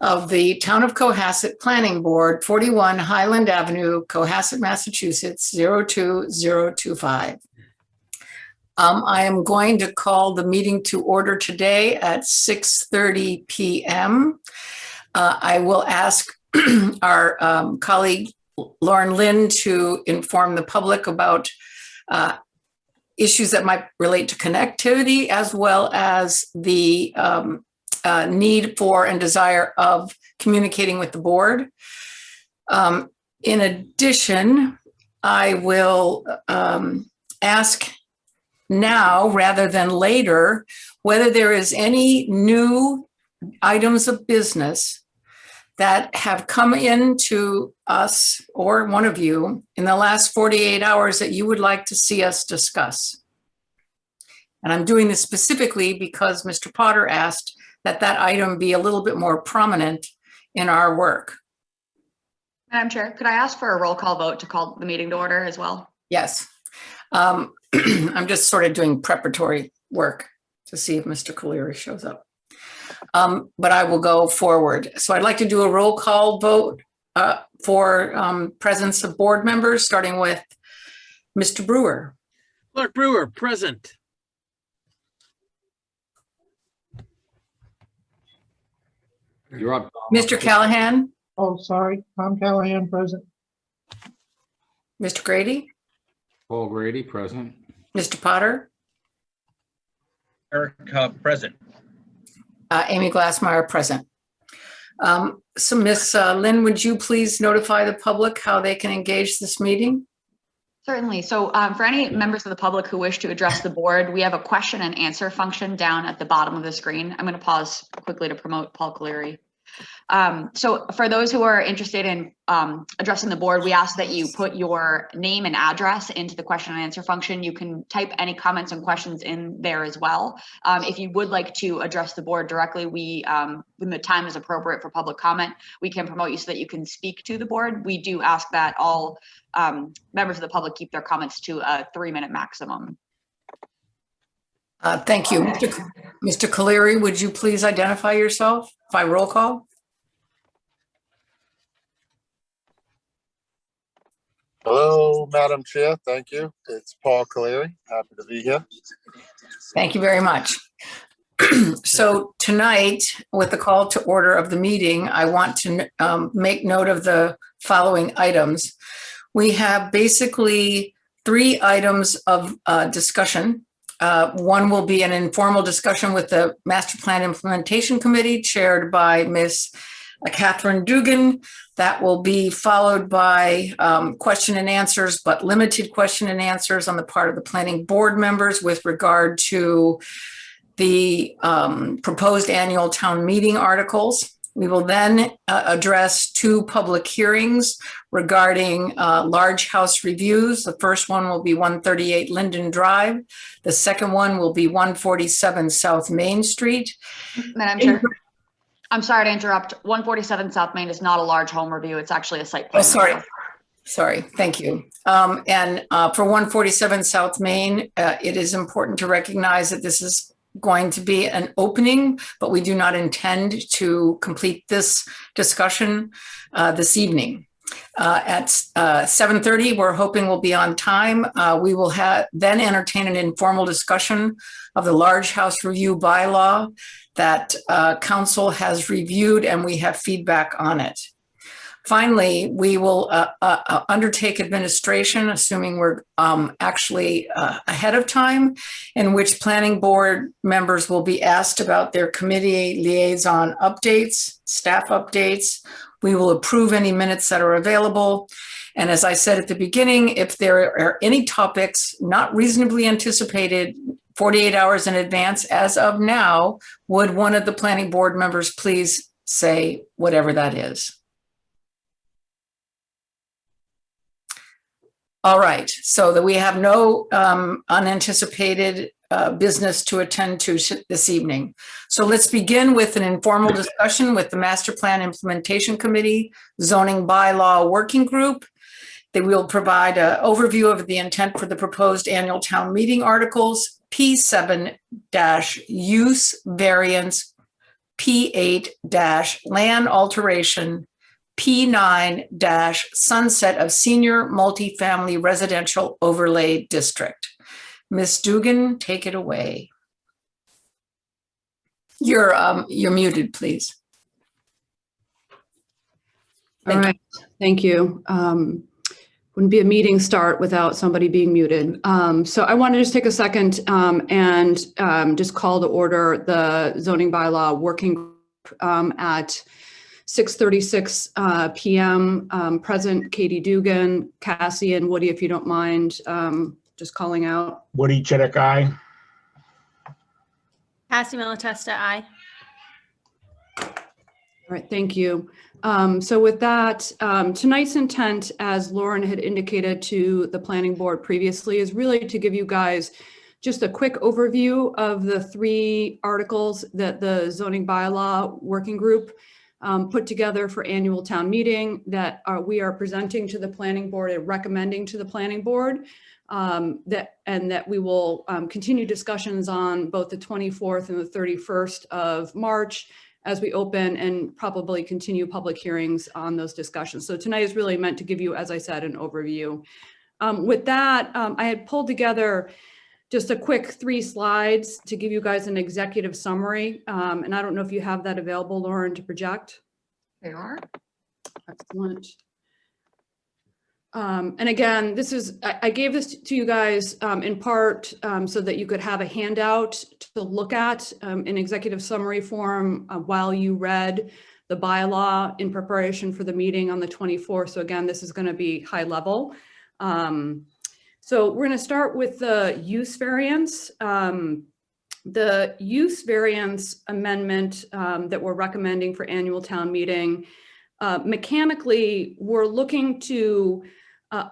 of the Town of Cohasset Planning Board, 41 Highland Avenue, Cohasset, Massachusetts, 02025. I am going to call the meeting to order today at 6:30 p.m. I will ask our colleague Lauren Lynn to inform the public about issues that might relate to connectivity, as well as the need for and desire of communicating with the board. In addition, I will ask now rather than later whether there is any new items of business that have come into us or one of you in the last 48 hours that you would like to see us discuss. And I'm doing this specifically because Mr. Potter asked that that item be a little bit more prominent in our work. Madam Chair, could I ask for a roll call vote to call the meeting to order as well? Yes. I'm just sort of doing preparatory work to see if Mr. Colery shows up. But I will go forward. So I'd like to do a roll call vote for presence of board members, starting with Mr. Brewer. Clark Brewer, present. You're up. Mr. Callahan. Oh, sorry. Tom Callahan, present. Mr. Grady. Paul Grady, present. Mr. Potter. Eric, present. Amy Glassmeyer, present. So Ms. Lynn, would you please notify the public how they can engage this meeting? Certainly. So for any members of the public who wish to address the board, we have a question and answer function down at the bottom of the screen. I'm going to pause quickly to promote Paul Colery. So for those who are interested in addressing the board, we ask that you put your name and address into the question and answer function. You can type any comments and questions in there as well. If you would like to address the board directly, when the time is appropriate for public comment, we can promote you so that you can speak to the board. We do ask that all members of the public keep their comments to a 3-minute maximum. Thank you. Mr. Colery, would you please identify yourself by roll call? Hello, Madam Chair. Thank you. It's Paul Colery. Happy to be here. Thank you very much. So tonight, with the call to order of the meeting, I want to make note of the following items. We have basically 3 items of discussion. One will be an informal discussion with the Master Plan Implementation Committee chaired by Ms. Catherine Dugan. That will be followed by question and answers, but limited question and answers on the part of the planning board members with regard to the proposed annual town meeting articles. We will then address 2 public hearings regarding large house reviews. The first one will be 138 Linden Drive. The second one will be 147 South Main Street. Madam Chair, I'm sorry to interrupt. 147 South Main is not a large home review. It's actually a site plan. Oh, sorry. Sorry. Thank you. And for 147 South Main, it is important to recognize that this is going to be an opening, but we do not intend to complete this discussion this evening. At 7:30, we're hoping we'll be on time. We will then entertain an informal discussion of the large house review bylaw that council has reviewed, and we have feedback on it. Finally, we will undertake administration, assuming we're actually ahead of time, in which planning board members will be asked about their committee liaison updates, staff updates. We will approve any minutes that are available. And as I said at the beginning, if there are any topics not reasonably anticipated 48 hours in advance as of now, would one of the planning board members please say whatever that is? All right, so that we have no unanticipated business to attend to this evening. So let's begin with an informal discussion with the Master Plan Implementation Committee, Zoning Bylaw Working Group. They will provide an overview of the intent for the proposed annual town meeting articles, P7-use variance P8-land alteration, P9-sunset of senior multifamily residential overlay district. Ms. Dugan, take it away. You're muted, please. All right, thank you. Wouldn't be a meeting start without somebody being muted. So I want to just take a second and just call to order the zoning bylaw working group at 6:36 p.m. Present Katie Dugan, Cassie, and Woody, if you don't mind just calling out. Woody Chidick, aye. Cassie Malatesta, aye. All right, thank you. So with that, tonight's intent, as Lauren had indicated to the planning board previously, is really to give you guys just a quick overview of the 3 articles that the zoning bylaw working group put together for annual town meeting that we are presenting to the planning board and recommending to the planning board, that we will continue discussions on both the 24th and the 31st of March as we open and probably continue public hearings on those discussions. So tonight is really meant to give you, as I said, an overview. With that, I had pulled together just a quick 3 slides to give you guys an executive summary. And I don't know if you have that available, Lauren, to project. They are. Excellent. And again, this is, I gave this to you guys in part so that you could have a handout to look at in executive summary form while you read the bylaw in preparation for the meeting on the 24th. So again, this is going to be high level. So we're going to start with the use variance. The use variance amendment that we're recommending for annual town meeting, mechanically, we're looking to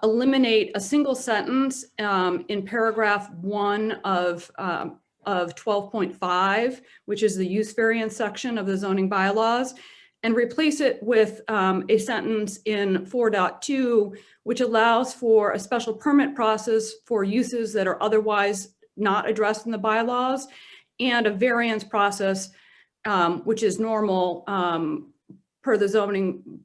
eliminate a single sentence in paragraph 1 of 12.5, which is the use variance section of the zoning bylaws, and replace it with a sentence in 4.2, which allows for a special permit process for uses that are otherwise not addressed in the bylaws, and a variance process, which is normal per the zoning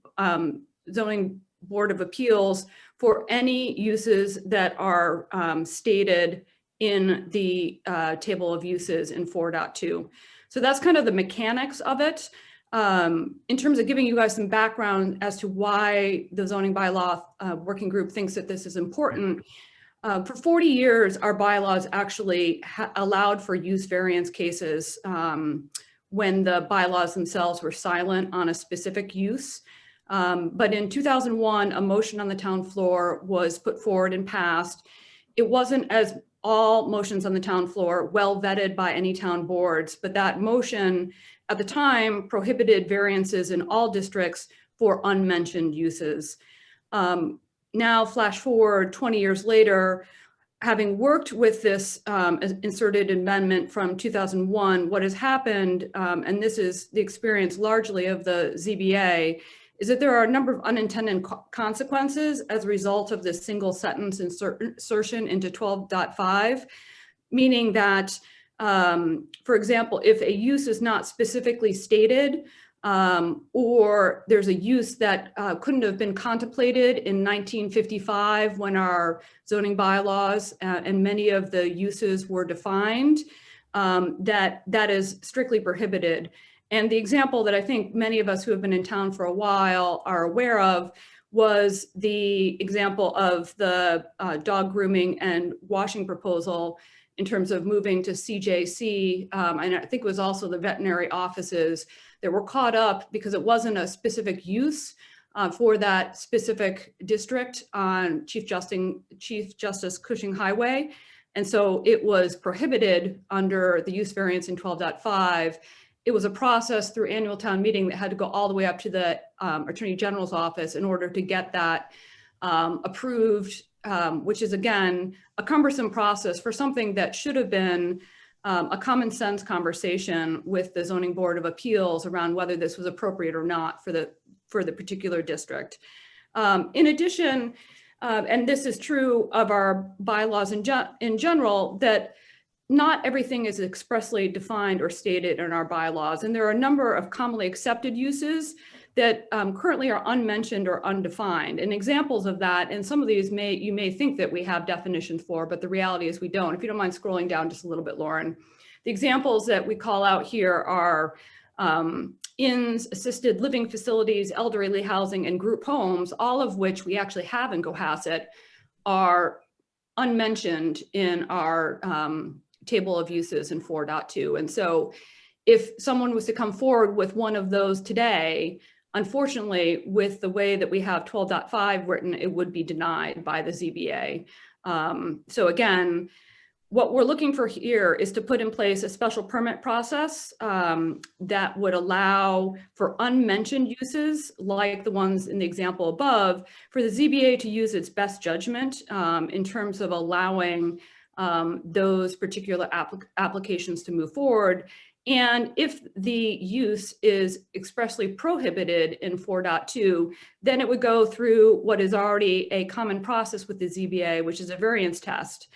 Board of Appeals for any uses that are stated in the table of uses in 4.2. So that's kind of the mechanics of it. In terms of giving you guys some background as to why the zoning bylaw working group thinks that this is important. For 40 years, our bylaws actually allowed for use variance cases when the bylaws themselves were silent on a specific use. But in 2001, a motion on the town floor was put forward and passed. It wasn't, as all motions on the town floor, well vetted by any town boards, but that motion at the time prohibited variances in all districts for unmentioned uses. Now, flash forward 20 years later, having worked with this inserted amendment from 2001, what has happened, and this is the experience largely of the ZBA, is that there are a number of unintended consequences as a result of this single sentence insertion into 12.5, meaning that, for example, if a use is not specifically stated, or there's a use that couldn't have been contemplated in 1955 when our zoning bylaws and many of the uses were defined, that is strictly prohibited. And the example that I think many of us who have been in town for a while are aware of was the example of the dog grooming and washing proposal in terms of moving to CJC. And I think it was also the veterinary offices that were caught up because it wasn't a specific use for that specific district on Chief Justice Cushing Highway. And so it was prohibited under the use variance in 12.5. It was a process through annual town meeting that had to go all the way up to the Attorney General's office in order to get that approved, which is, again, a cumbersome process for something that should have been a common sense conversation with the Zoning Board of Appeals around whether this was appropriate or not for the particular district. In addition, and this is true of our bylaws in general, that not everything is expressly defined or stated in our bylaws. And there are a number of commonly accepted uses that currently are unmentioned or undefined. And examples of that, and some of these you may think that we have definitions for, but the reality is we don't. If you don't mind scrolling down just a little bit, Lauren. The examples that we call out here are inns, assisted living facilities, elderly housing, and group homes, all of which we actually have in Cohasset, are unmentioned in our table of uses in 4.2. And so if someone was to come forward with one of those today, unfortunately, with the way that we have 12.5 written, it would be denied by the ZBA. So again, what we're looking for here is to put in place a special permit process that would allow for unmentioned uses, like the ones in the example above, for the ZBA to use its best judgment in terms of allowing those particular applications to move forward. And if the use is expressly prohibited in 4.2, then it would go through what is already a common process with the ZBA, which is a variance test.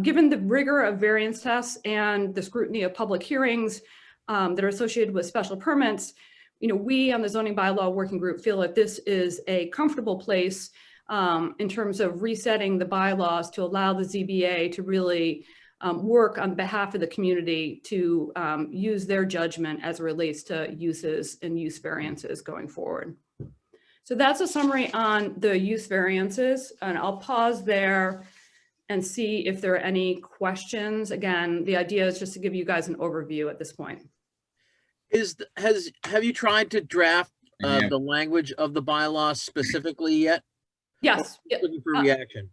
Given the rigor of variance tests and the scrutiny of public hearings that are associated with special permits, we on the zoning bylaw working group feel that this is a comfortable place in terms of resetting the bylaws to allow the ZBA to really work on behalf of the community to use their judgment as it relates to uses and use variances going forward. So that's a summary on the use variances, and I'll pause there and see if there are any questions. Again, the idea is just to give you guys an overview at this point. Have you tried to draft Yeah. the language of the bylaw specifically yet? Yes. Looking for reaction.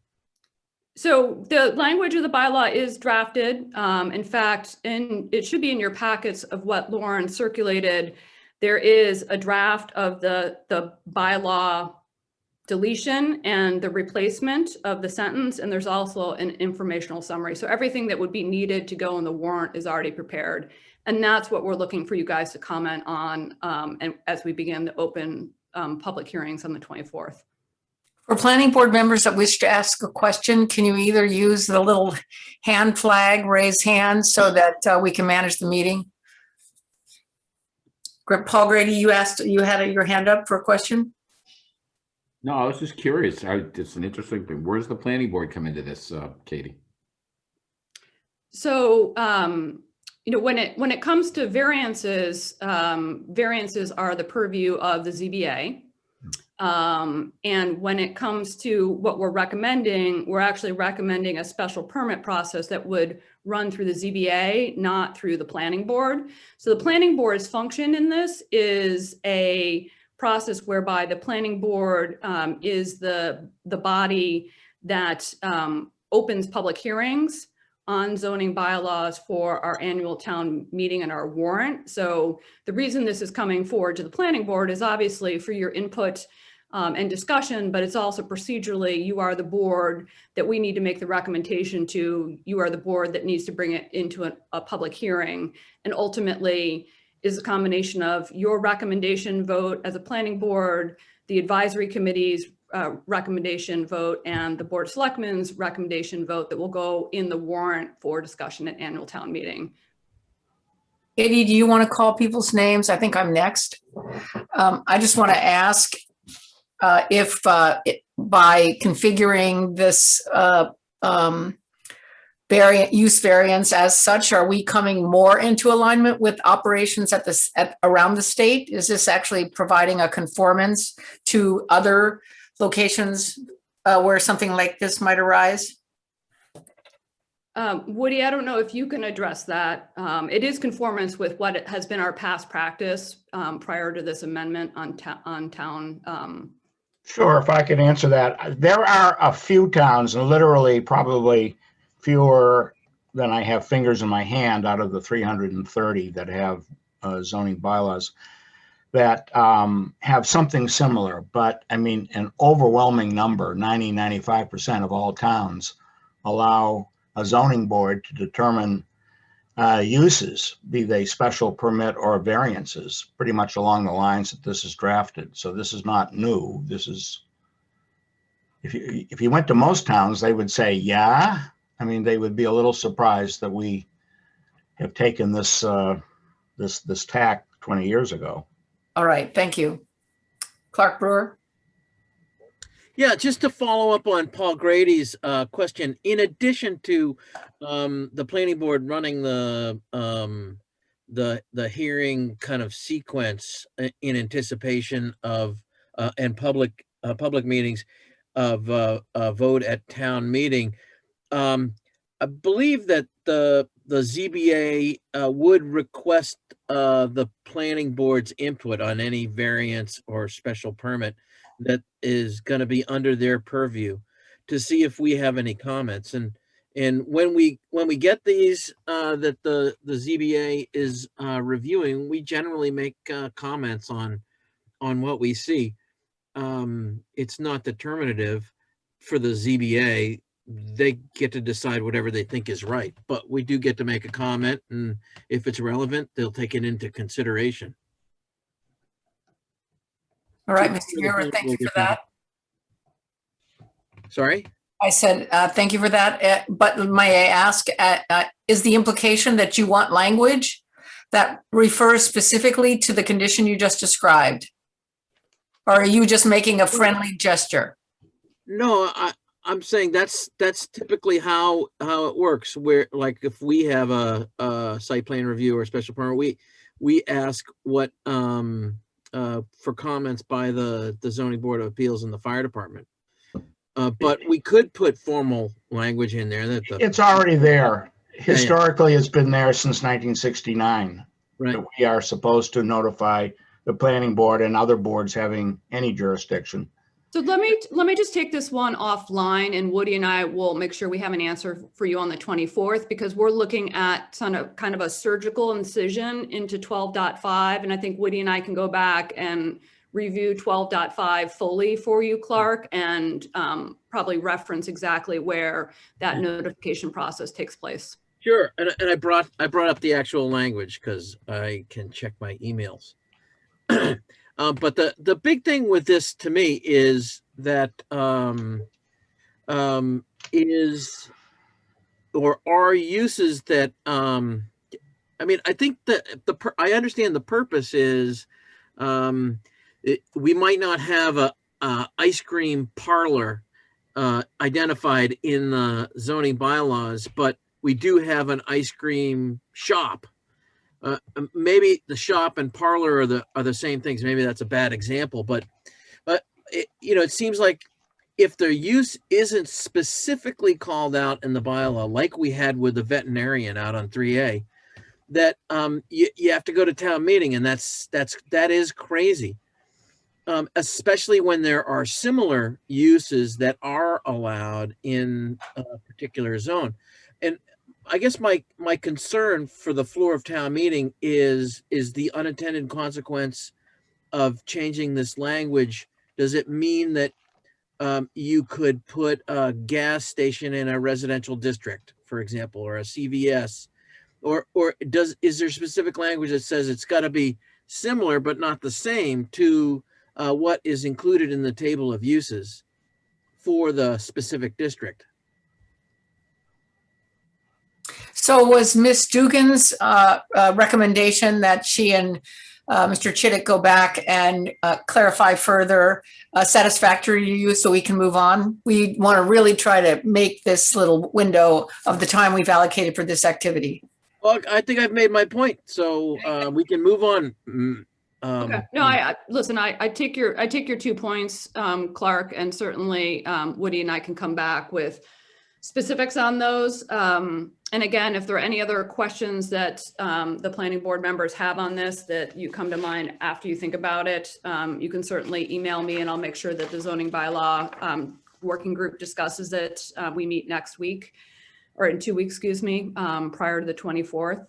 So the language of the bylaw is drafted. In fact, it should be in your packets of what Lauren circulated. There is a draft of the bylaw deletion and the replacement of the sentence, and there's also an informational summary. So everything that would be needed to go in the warrant is already prepared. And that's what we're looking for you guys to comment on and as we begin the open public hearings on the 24th. For planning board members that wish to ask a question, can you either use the little hand flag, raise hand, so that we can manage the meeting? Paul Grady, you had your hand up for a question? No, I was just curious. It's an interesting thing. Where's the planning board come into this, Katie? So, when it comes to variances, variances are the purview of the ZBA. And when it comes to what we're recommending, we're actually recommending a special permit process that would run through the ZBA, not through the planning board. So the planning board's function in this is a process whereby the planning board is the body that opens public hearings on zoning bylaws for our annual town meeting and our warrant. So the reason this is coming forward to the planning board is obviously for your input and discussion, but it's also procedurally, you are the board that we need to make the recommendation to. You are the board that needs to bring it into a public hearing, and ultimately is a combination of your recommendation vote as a planning board, the advisory committee's recommendation vote, and the Board of Selectmen's recommendation vote that will go in the warrant for discussion at annual town meeting. Katie, do you want to call people's names? I think I'm next. I just want to ask if by configuring this use variance as such, are we coming more into alignment with operations around the state? Is this actually providing a conformance to other locations where something like this might arise? Woody, I don't know if you can address that. It is conformance with what has been our past practice prior to this amendment on town. Sure, if I could answer that. There are a few towns, and literally probably fewer than I have fingers in my hand out of the 330 that have zoning bylaws, that have something similar. But I mean, an overwhelming number, 95% of all towns allow a zoning board to determine uses, be they special permit or variances, pretty much along the lines that this is drafted. So this is not new. This is, if you went to most towns, they would say, yeah. I mean, they would be a little surprised that we have taken this tack 20 years ago. All right, thank you. Clark Brewer? Yeah, just to follow up on Paul Grady's question, in addition to the planning board running the hearing kind of sequence in anticipation of and public meetings of a vote at town meeting, I believe that the ZBA would request the planning board's input on any variance or special permit that is going to be under their purview to see if we have any comments. And when we get these that the ZBA is reviewing, we generally make comments on what we see. It's not determinative for the ZBA. They get to decide whatever they think is right, but we do get to make a comment, and if it's relevant, they'll take it into consideration. All right, Mr. Muir, thank you for that. Sorry? I said, thank you for that. But may I ask, is the implication that you want language that refers specifically to the condition you just described? Or are you just making a friendly gesture? No, I'm saying that's typically how it works. Where, like, if we have a site plan review or a special permit, we ask what for comments by the zoning board of appeals and the fire department. But we could put formal language in there that It's already there. Historically, it's been there since 1969. right. That we are supposed to notify the planning board and other boards having any jurisdiction. So let me just take this one offline, and Woody and I will make sure we have an answer for you on the 24th, because we're looking at kind of a surgical incision into 12.5. And I think Woody and I can go back and review 12.5 fully for you, Clark, and probably reference exactly where that notification process takes place. Sure, and I brought up the actual language because I can check my emails. But the big thing with this to me is that is or are uses that I mean, I think that I understand the purpose is we might not have a ice cream parlor identified in the zoning bylaws, but we do have an ice cream shop. Maybe the shop and parlor are the same things. Maybe that's a bad example, but it, it seems like if the use isn't specifically called out in the bylaw, like we had with the veterinarian out on 3A, that you have to go to town meeting, and that is crazy. Especially when there are similar uses that are allowed in a particular zone. And I guess my concern for the floor of town meeting is the unintended consequence of changing this language. Does it mean that you could put a gas station in a residential district, for example, or a CVS, or is there specific language that says it's got to be similar but not the same to what is included in the table of uses for the specific district? So was Ms. Dugan's recommendation that she and Mr. Chittick go back and clarify further satisfactory to you so we can move on? We want to really try to make this little window of the time we've allocated for this activity. Well, I think I've made my point, so we can move on. Okay. No, listen, I take your 2 points, Clark, and certainly Woody and I can come back with specifics on those. And again, if there are any other questions that the planning board members have on this that you come to mind after you think about it, you can certainly email me, and I'll make sure that the zoning bylaw working group discusses it. We meet next week, or in 2 weeks, excuse me, prior to the 24th.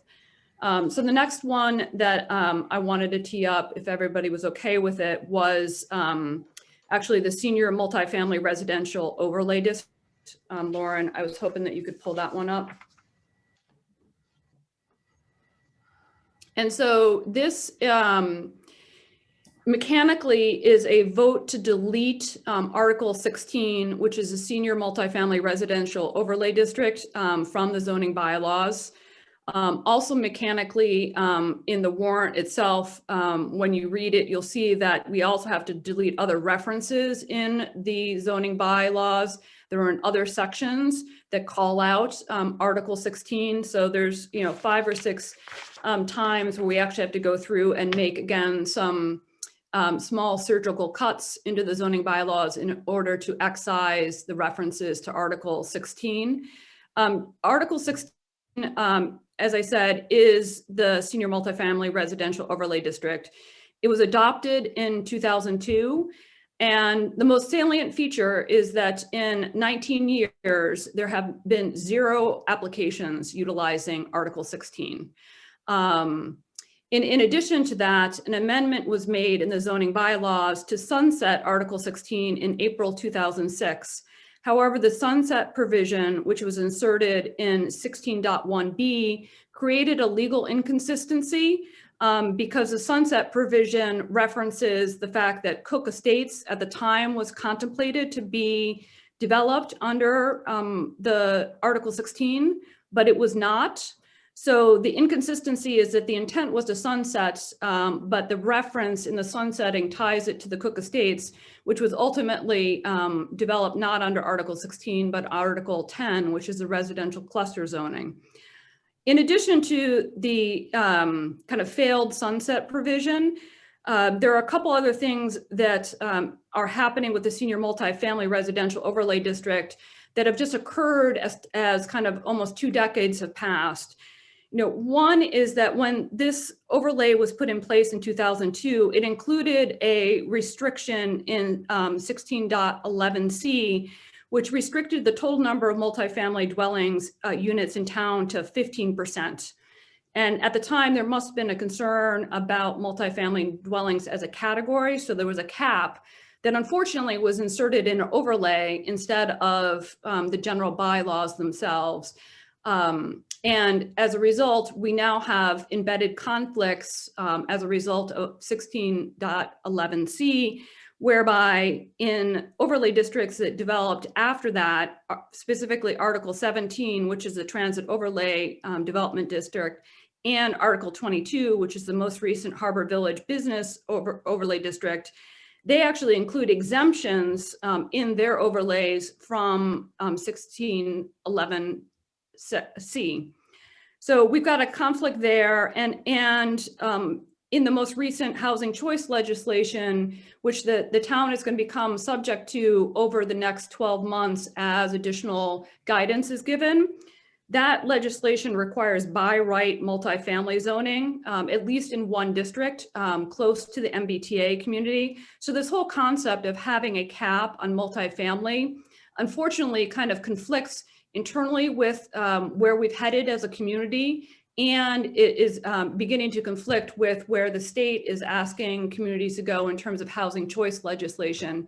So the next one that I wanted to tee up, if everybody was okay with it, was actually the senior multifamily residential overlay district. Lauren, I was hoping that you could pull that one up. And so this mechanically is a vote to delete Article 16, which is a senior multifamily residential overlay district from the zoning bylaws. Also mechanically, in the warrant itself, when you read it, you'll see that we also have to delete other references in the zoning bylaws. There are in other sections that call out Article 16. So there's 5 or 6 times where we actually have to go through and make, again, some small surgical cuts into the zoning bylaws in order to excise the references to Article 16. Article 16, as I said, is the senior multifamily residential overlay district. It was adopted in 2002. And the most salient feature is that in 19 years, there have been 0 applications utilizing Article 16. In addition to that, an amendment was made in the zoning bylaws to sunset Article 16 in April 2006. However, the sunset provision, which was inserted in 16.1b, created a legal inconsistency because the sunset provision references the fact that Cook Estates at the time was contemplated to be developed under the Article 16, but it was not. So the inconsistency is that the intent was to sunset, but the reference in the sunsetting ties it to the Cook Estates, which was ultimately developed not under Article 16, but Article 10, which is the residential cluster zoning. In addition to the kind of failed sunset provision, there are a couple other things that are happening with the senior multifamily residential overlay district that have just occurred as kind of almost 2 decades have passed. One is that when this overlay was put in place in 2002, it included a restriction in 16.11c, which restricted the total number of multifamily dwellings units in town to 15%. And at the time, there must have been a concern about multifamily dwellings as a category. So there was a cap that unfortunately was inserted in an overlay instead of the general bylaws themselves. And as a result, we now have embedded conflicts as a result of 16.11c, whereby in overlay districts that developed after that, specifically Article 17, which is the transit overlay development district, and Article 22, which is the most recent Harbor Village business overlay district, they actually include exemptions in their overlays from 16.11c. So we've got a conflict there, and in the most recent housing choice legislation, which the town is going to become subject to over the next 12 months as additional guidance is given, that legislation requires by right multifamily zoning, at least in one district, close to the MBTA community. So this whole concept of having a cap on multifamily, unfortunately, kind of conflicts internally with where we've headed as a community, and it is beginning to conflict with where the state is asking communities to go in terms of housing choice legislation.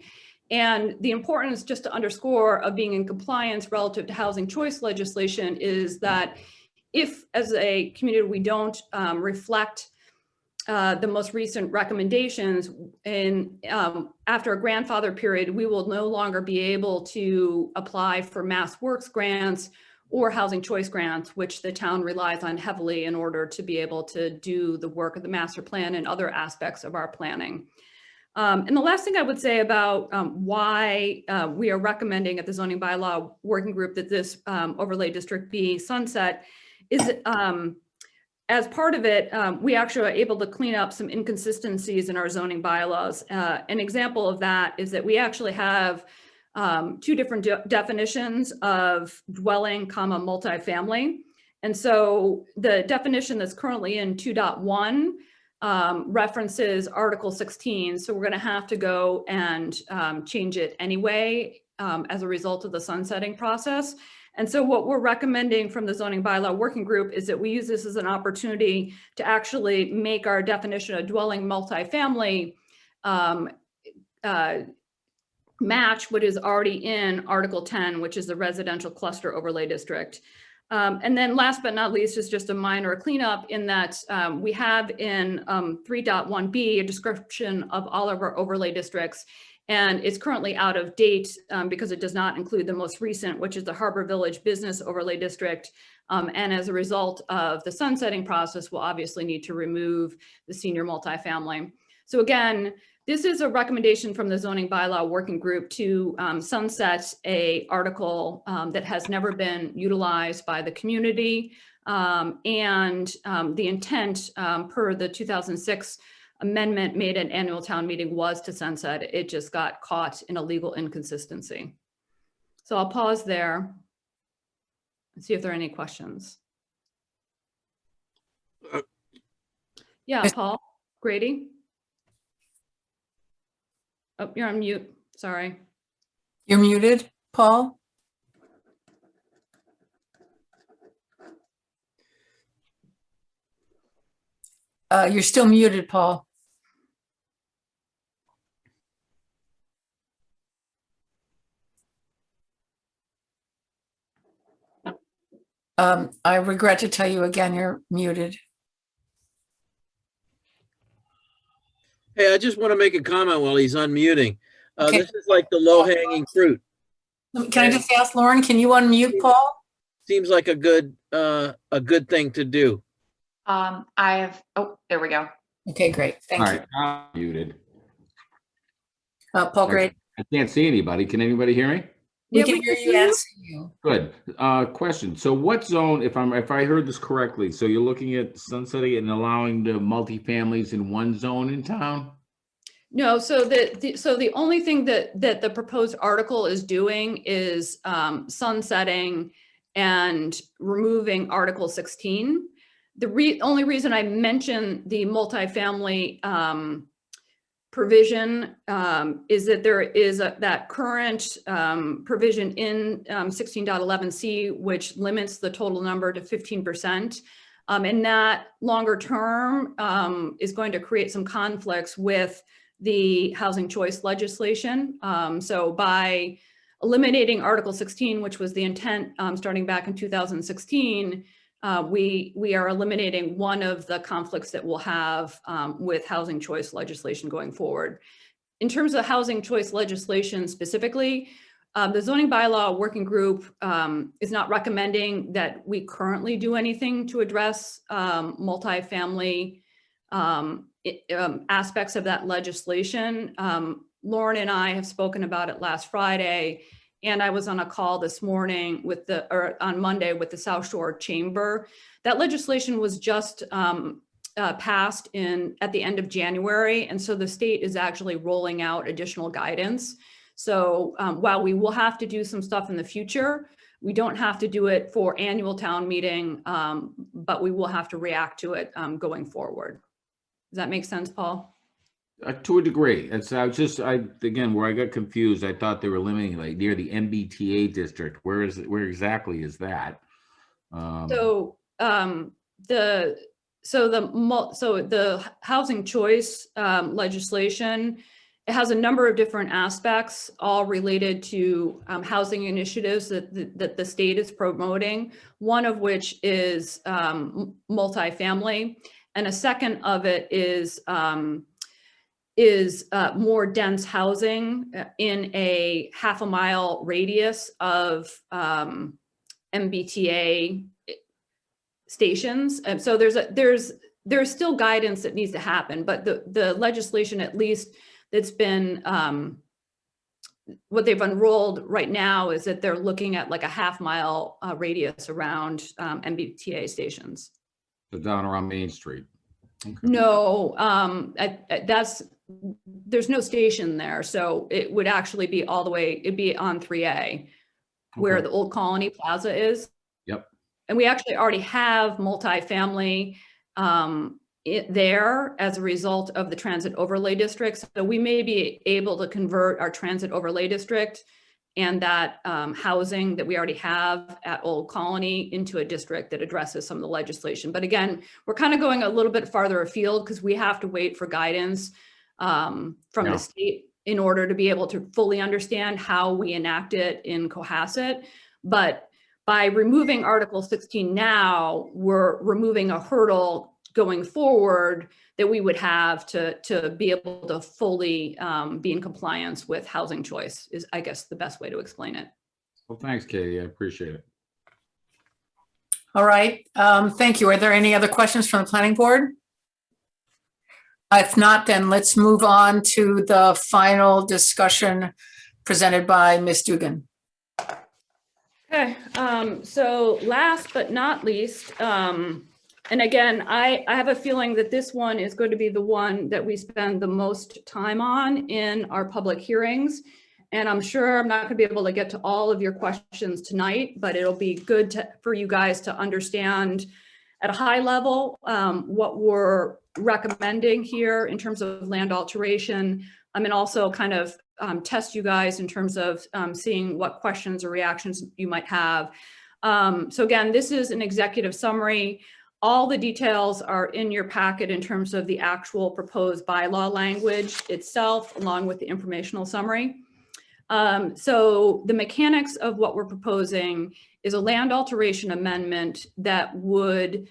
And the importance, just to underscore, of being in compliance relative to housing choice legislation is that if, as a community, we don't reflect the most recent recommendations after a grandfather period, we will no longer be able to apply for Mass Works grants or housing choice grants, which the town relies on heavily in order to be able to do the work of the master plan and other aspects of our planning. And the last thing I would say about why we are recommending at the zoning bylaw working group that this overlay district be sunset is as part of it, we actually are able to clean up some inconsistencies in our zoning bylaws. An example of that is that we actually have 2 different definitions of dwelling, multifamily. And so the definition that's currently in 2.1 references Article 16. So we're going to have to go and change it anyway as a result of the sunsetting process. And so what we're recommending from the zoning bylaw working group is that we use this as an opportunity to actually make our definition of dwelling multifamily match what is already in Article 10, which is the residential cluster overlay district. And then last but not least is just a minor cleanup in that we have in 3.1b a description of all of our overlay districts. And it's currently out of date because it does not include the most recent, which is the Harbor Village Business Overlay District. And as a result of the sunsetting process, we'll obviously need to remove the senior multifamily. So again, this is a recommendation from the zoning bylaw working group to sunset a article that has never been utilized by the community. And the intent per the 2006 amendment made at annual town meeting was to sunset. It just got caught in a legal inconsistency. So I'll pause there and see if there are any questions. Yeah, Paul Grady. Oh, you're on mute. Sorry. You're muted, Paul? You're still muted, Paul. I regret to tell you again, you're muted. Hey, I just want to make a comment while he's unmuting. Okay. This is like the low-hanging fruit. Can I just ask Lauren, can you unmute Paul? Seems like a good thing to do. Oh, there we go. Okay, great. All Thank you. right, I'm muted. Paul Grady. I can't see anybody. Can anybody hear me? We Yeah, can we hear can you see and you. see you. Good. Question. So what zone, if I heard this correctly, so you're looking at sunsetting and allowing the multifamilies in one zone in town? No, so the only thing that the proposed article is doing is sunsetting and removing Article 16. The only reason I mention the multifamily provision is that there is that current provision in 16.11c, which limits the total number to 15%. And that longer term is going to create some conflicts with the housing choice legislation. So by eliminating Article 16, which was the intent starting back in 2016, we are eliminating one of the conflicts that we'll have with housing choice legislation going forward. In terms of housing choice legislation specifically, the zoning bylaw working group is not recommending that we currently do anything to address multifamily aspects of that legislation. Lauren and I have spoken about it last Friday, and I was on a call this morning on Monday with the South Shore Chamber. That legislation was just passed at the end of January, and so the state is actually rolling out additional guidance. So while we will have to do some stuff in the future, we don't have to do it for annual town meeting, but we will have to react to it going forward. Does that make sense, Paul? To a degree. Again, where I got confused, I thought they were limiting like near the MBTA district. Where exactly is that? So the housing choice legislation, it has a number of different aspects, all related to housing initiatives that the state is promoting. One of which is multifamily, and a second of it is more dense housing in a half a mile radius of MBTA stations. And so there's still guidance that needs to happen, but the legislation, at least that's been what they've unrolled right now, is that they're looking at like a half mile radius around MBTA stations. So down around Main Street. Okay. No, there's no station there. So it would actually be all the way, it'd be on 3A where Okay. the Old Colony Plaza is. Yep. And we actually already have multifamily there as a result of the transit overlay district. So we may be able to convert our transit overlay district and that housing that we already have at Old Colony into a district that addresses some of the legislation. But again, we're kind of going a little bit farther afield because we have to wait for guidance from the state in order to be able to fully understand how we enact it in Cohasset. But by removing Article 16 now, we're removing a hurdle going forward that we would have to be able to fully be in compliance with housing choice is, I guess, the best way to explain it. Well, thanks, Katie. I appreciate it. All right, thank you. Are there any other questions from the planning board? If not, then let's move on to the final discussion presented by Ms. Dugan. Okay, so last but not least, and again, I have a feeling that this one is going to be the one that we spend the most time on in our public hearings. And I'm sure I'm not going to be able to get to all of your questions tonight, but it'll be good for you guys to understand at a high level what we're recommending here in terms of land alteration. I mean, also kind of test you guys in terms of seeing what questions or reactions you might have. So again, this is an executive summary. All the details are in your packet in terms of the actual proposed bylaw language itself, along with the informational summary. So the mechanics of what we're proposing is a land alteration amendment that would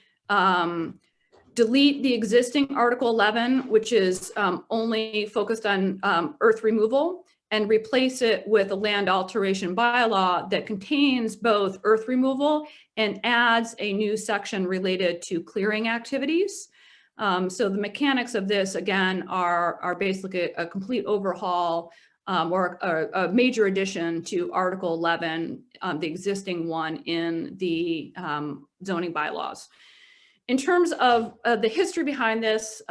delete the existing Article 11, which is only focused on earth removal, and replace it with a land alteration bylaw that contains both earth removal and adds a new section related to clearing activities. So the mechanics of this, again, are basically a complete overhaul or a major addition to Article 11, the existing one in the zoning bylaws. In terms of the history behind this,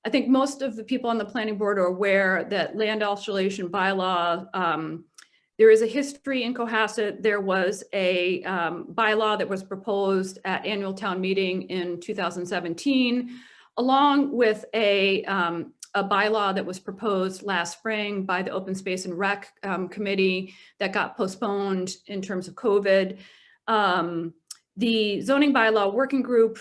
I think most of the people on the planning board are aware that land alteration bylaw, there is a history in Cohasset. There was a bylaw that was proposed at annual town meeting in 2017, along with a bylaw that was proposed last spring by the Open Space and Rec Committee that got postponed in terms of COVID. The zoning bylaw working group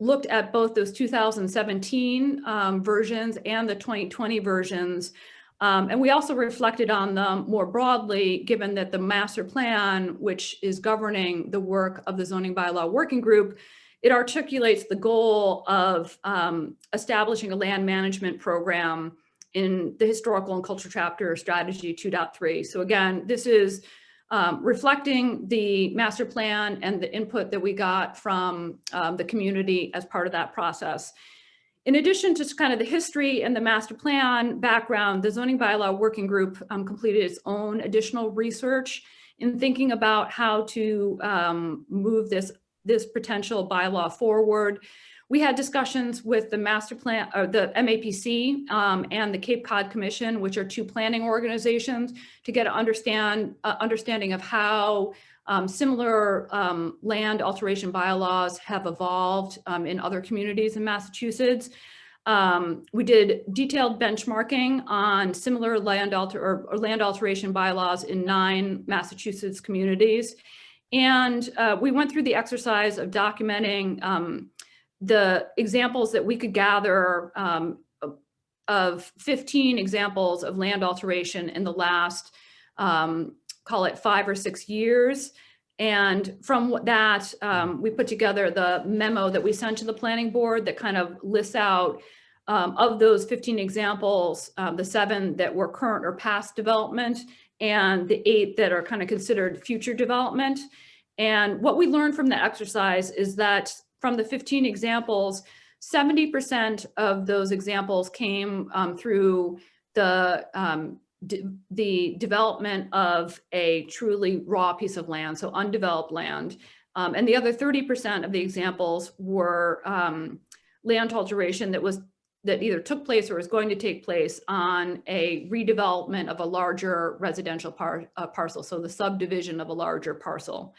looked at both those 2017 versions and the 2020 versions. And we also reflected on them more broadly, given that the master plan, which is governing the work of the zoning bylaw working group, it articulates the goal of establishing a land management program in the historical and cultural chapter strategy 2.3. So again, this is reflecting the master plan and the input that we got from the community as part of that process. In addition to kind of the history and the master plan background, the zoning bylaw working group completed its own additional research in thinking about how to move this potential bylaw forward. We had discussions with the master plan, or the MAPC and the Cape Cod Commission, which are two planning organizations, to get an understanding of how similar land alteration bylaws have evolved in other communities in Massachusetts. We did detailed benchmarking on similar land alteration bylaws in 9 Massachusetts communities. And we went through the exercise of documenting the examples that we could gather of 15 examples of land alteration in the last, call it 5 or 6 years. And from that, we put together the memo that we sent to the planning board that kind of lists out of those 15 examples, the 7 that were current or past development, and the 8 that are kind of considered future development. And what we learned from the exercise is that from the 15 examples, 70% of those examples came through the development of a truly raw piece of land, so undeveloped land. And the other 30% of the examples were land alteration that either took place or is going to take place on a redevelopment of a larger residential parcel, so the subdivision of a larger parcel.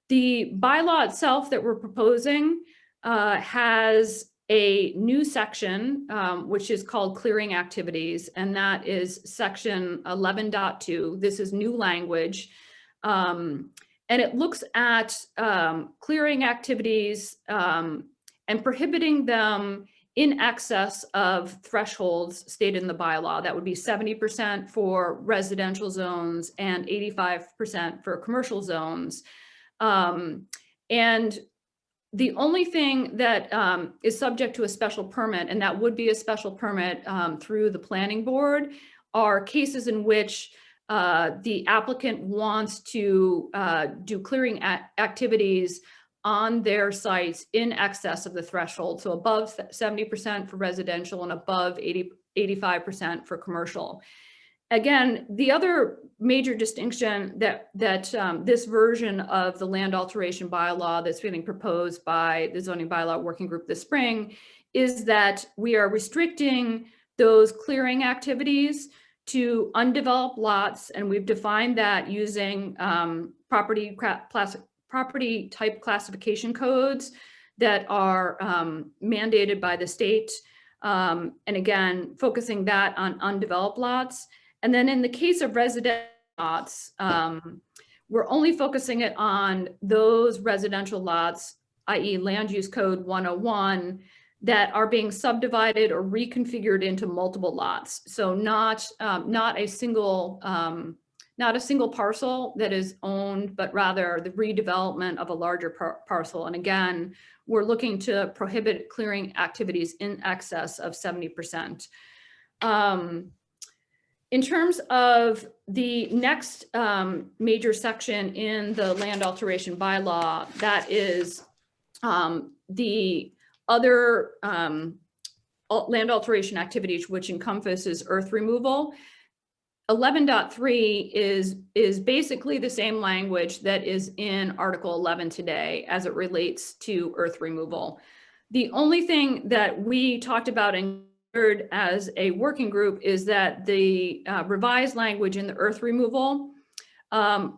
The bylaw itself that we're proposing has a new section, which is called clearing activities, and that is section 11.2. This is new language, and it looks at clearing activities and prohibiting them in excess of thresholds stated in the bylaw. That would be 70% for residential zones and 85% for commercial zones. And the only thing that is subject to a special permit, and that would be a special permit through the planning board, are cases in which the applicant wants to do clearing activities on their sites in excess of the threshold. So above 70% for residential and above 85% for commercial. Again, the other major distinction that this version of the land alteration bylaw that's being proposed by the zoning bylaw working group this spring is that we are restricting those clearing activities to undeveloped lots, and we've defined that using property type classification codes that are mandated by the state, and again, focusing that on undeveloped lots. And then in the case of residential lots, we're only focusing it on those residential lots, i.e. Land Use Code 101, that are being subdivided or reconfigured into multiple lots. So not a single parcel that is owned, but rather the redevelopment of a larger parcel. And again, we're looking to prohibit clearing activities in excess of 70%. In terms of the next major section in the land alteration bylaw, that is the other land alteration activities, which encompasses earth removal. 11.3 is basically the same language that is in Article 11 today as it relates to earth removal. The only thing that we talked about and as a working group is that the revised language in the earth removal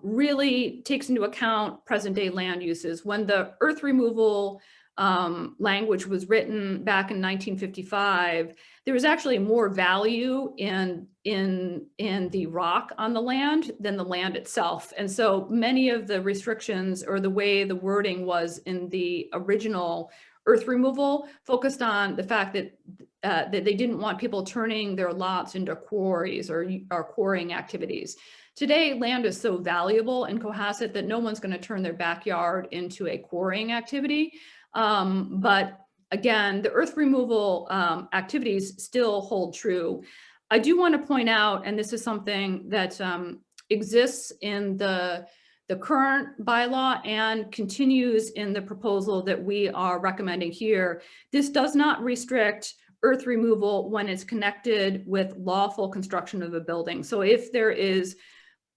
really takes into account present day land uses. When the earth removal language was written back in 1955, there was actually more value in the rock on the land than the land itself. And so many of the restrictions or the way the wording was in the original earth removal focused on the fact that they didn't want people turning their lots into quarries or quarrying activities. Today, land is so valuable in Cohasset that no one's going to turn their backyard into a quarrying activity. But again, the earth removal activities still hold true. I do want to point out, and this is something that exists in the current bylaw and continues in the proposal that we are recommending here. This does not restrict earth removal when it's connected with lawful construction of a building. So if there is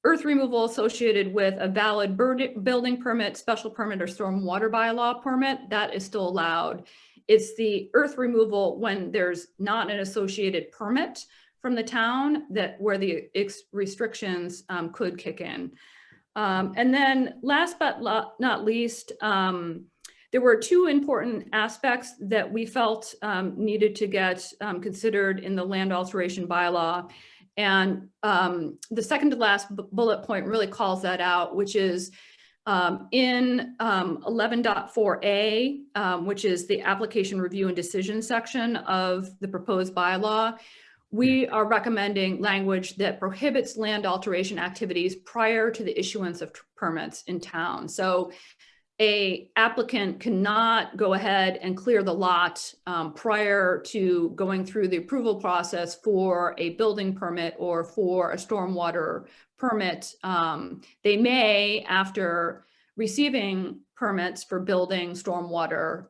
earth removal associated with a valid building permit, special permit, or stormwater bylaw permit, that is still allowed. It's the earth removal when there's not an associated permit from the town where the restrictions could kick in. And then last but not least, there were two important aspects that we felt needed to get considered in the land alteration bylaw. And the second to last bullet point really calls that out, which is in 11.4a, which is the application review and decision section of the proposed bylaw. We are recommending language that prohibits land alteration activities prior to the issuance of permits in town. So a applicant cannot go ahead and clear the lot prior to going through the approval process for a building permit or for a stormwater permit. They may, after receiving permits for building stormwater,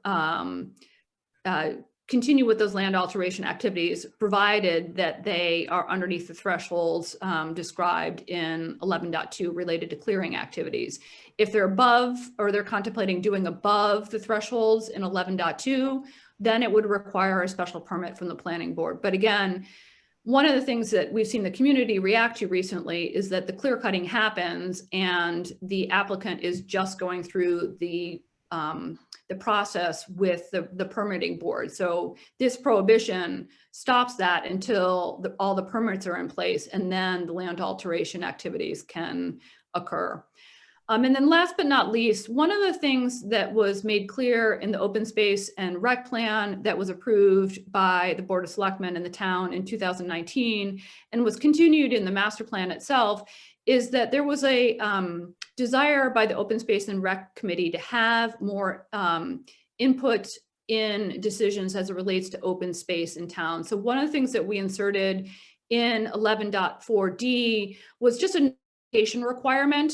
continue with those land alteration activities, provided that they are underneath the thresholds described in 11.2 related to clearing activities. If they're above or they're contemplating doing above the thresholds in 11.2, then it would require a special permit from the planning board. But again, one of the things that we've seen the community react to recently is that the clear cutting happens and the applicant is just going through the process with the permitting board. So this prohibition stops that until all the permits are in place, and then the land alteration activities can occur. And then last but not least, one of the things that was made clear in the open space and rec plan that was approved by the Board of Selectmen in the town in 2019 and was continued in the master plan itself is that there was a desire by the Open Space and Rec Committee to have more input in decisions as it relates to open space in town. So one of the things that we inserted in 11.4D was just a notification requirement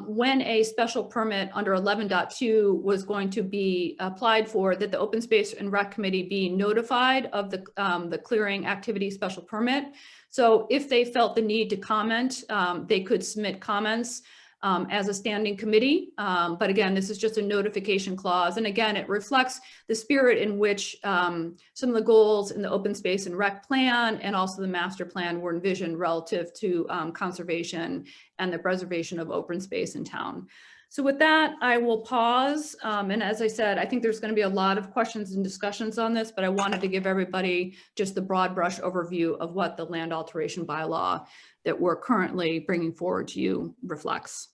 when a special permit under 11.2 was going to be applied for, that the Open Space and Rec Committee be notified of the clearing activity special permit. So if they felt the need to comment, they could submit comments as a standing committee. But again, this is just a notification clause. And again, it reflects the spirit in which some of the goals in the open space and rec plan and also the master plan were envisioned relative to conservation and the preservation of open space in town. So with that, I will pause. And as I said, I think there's going to be a lot of questions and discussions on this, but I wanted to give everybody just the broad brush overview of what the land alteration bylaw that we're currently bringing forward to you reflects.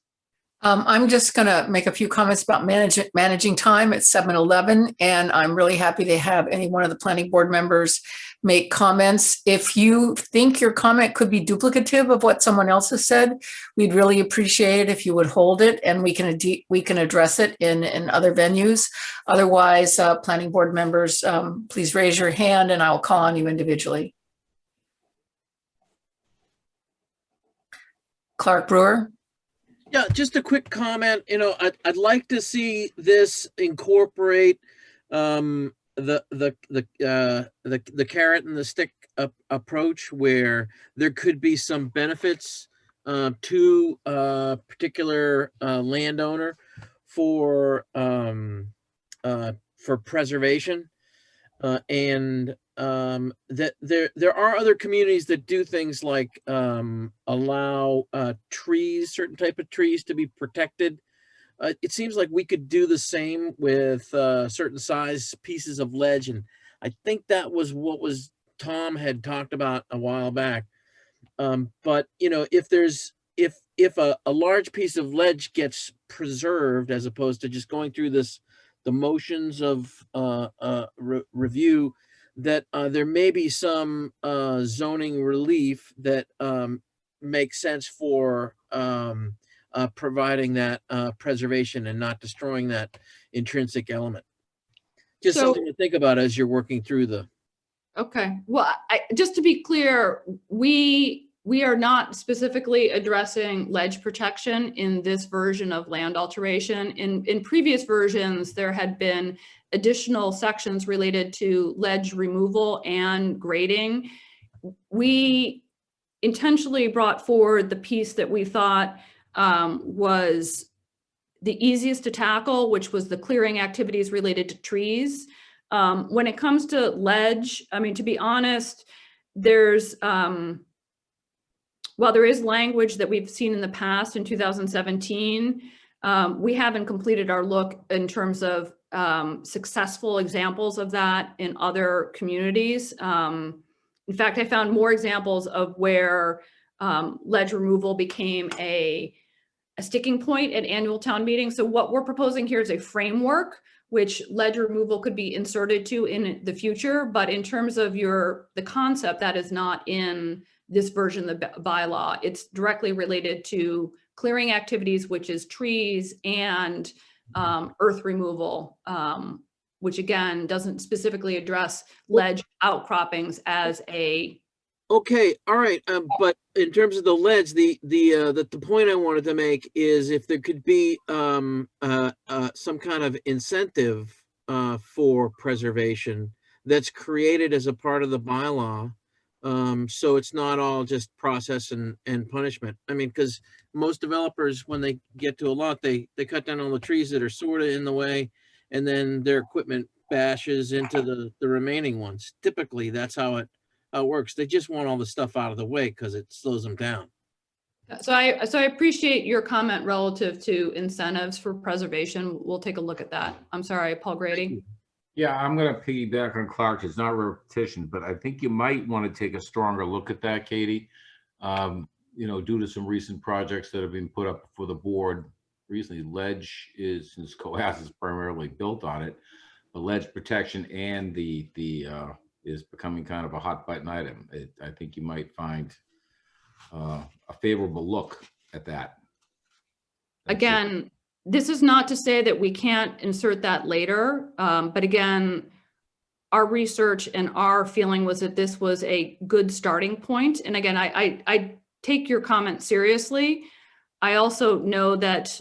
I'm just going to make a few comments about managing time at 7:11, and I'm really happy to have any one of the planning board members make comments. If you think your comment could be duplicative of what someone else has said, we'd really appreciate it if you would hold it, and we can address it in other venues. Otherwise, planning board members, please raise your hand and I'll call on you individually. Clark Brewer. Yeah, just a quick comment. You know, I'd like to see this incorporate the carrot and the stick approach, where there could be some benefits to a particular landowner for preservation, and that there are other communities that do things like allow certain type of trees to be protected. It seems like we could do the same with certain size pieces of ledge, and I think that was what Tom had talked about a while back. But you know, if a large piece of ledge gets preserved, as opposed to just going through the motions of review, that there may be some zoning relief that makes sense for providing that preservation and not destroying that intrinsic element. Just So- something to think about as you're working through the. Okay, well, just to be clear, we are not specifically addressing ledge protection in this version of land alteration. In previous versions, there had been additional sections related to ledge removal and grading. We intentionally brought forward the piece that we thought was the easiest to tackle, which was the clearing activities related to trees. When it comes to ledge, I mean, to be honest, there's, while there is language that we've seen in the past in 2017, we haven't completed our look in terms of successful examples of that in other communities. In fact, I found more examples of where ledge removal became a sticking point at annual town meetings. So what we're proposing here is a framework which ledge removal could be inserted to in the future. But in terms of the concept, that is not in this version of the bylaw. It's directly related to clearing activities, which is trees and earth removal, which again, doesn't specifically address ledge outcroppings as a. Okay, all right, but in terms of the ledge, the point I wanted to make is if there could be some kind of incentive for preservation that's created as a part of the bylaw, so it's not all just process and punishment. I mean, because most developers, when they get to a lot, they cut down all the trees that are sort of in the way, and then their equipment bashes into the remaining ones. Typically, that's how it works. They just want all the stuff out of the way because it slows them down. So I appreciate your comment relative to incentives for preservation. We'll take a look at that. I'm sorry, Paul Grady. Yeah, I'm going to piggyback on Clark. It's not repetition, but I think you might want to take a stronger look at that, Katie. You know, due to some recent projects that have been put up for the board recently, ledge is, since Cohasset is primarily built on it, the ledge protection and the is becoming kind of a hot button item. I think you might find a favorable look at that. That's just- Again, this is not to say that we can't insert that later, but again, our research and our feeling was that this was a good starting point. And again, I take your comment seriously. I also know that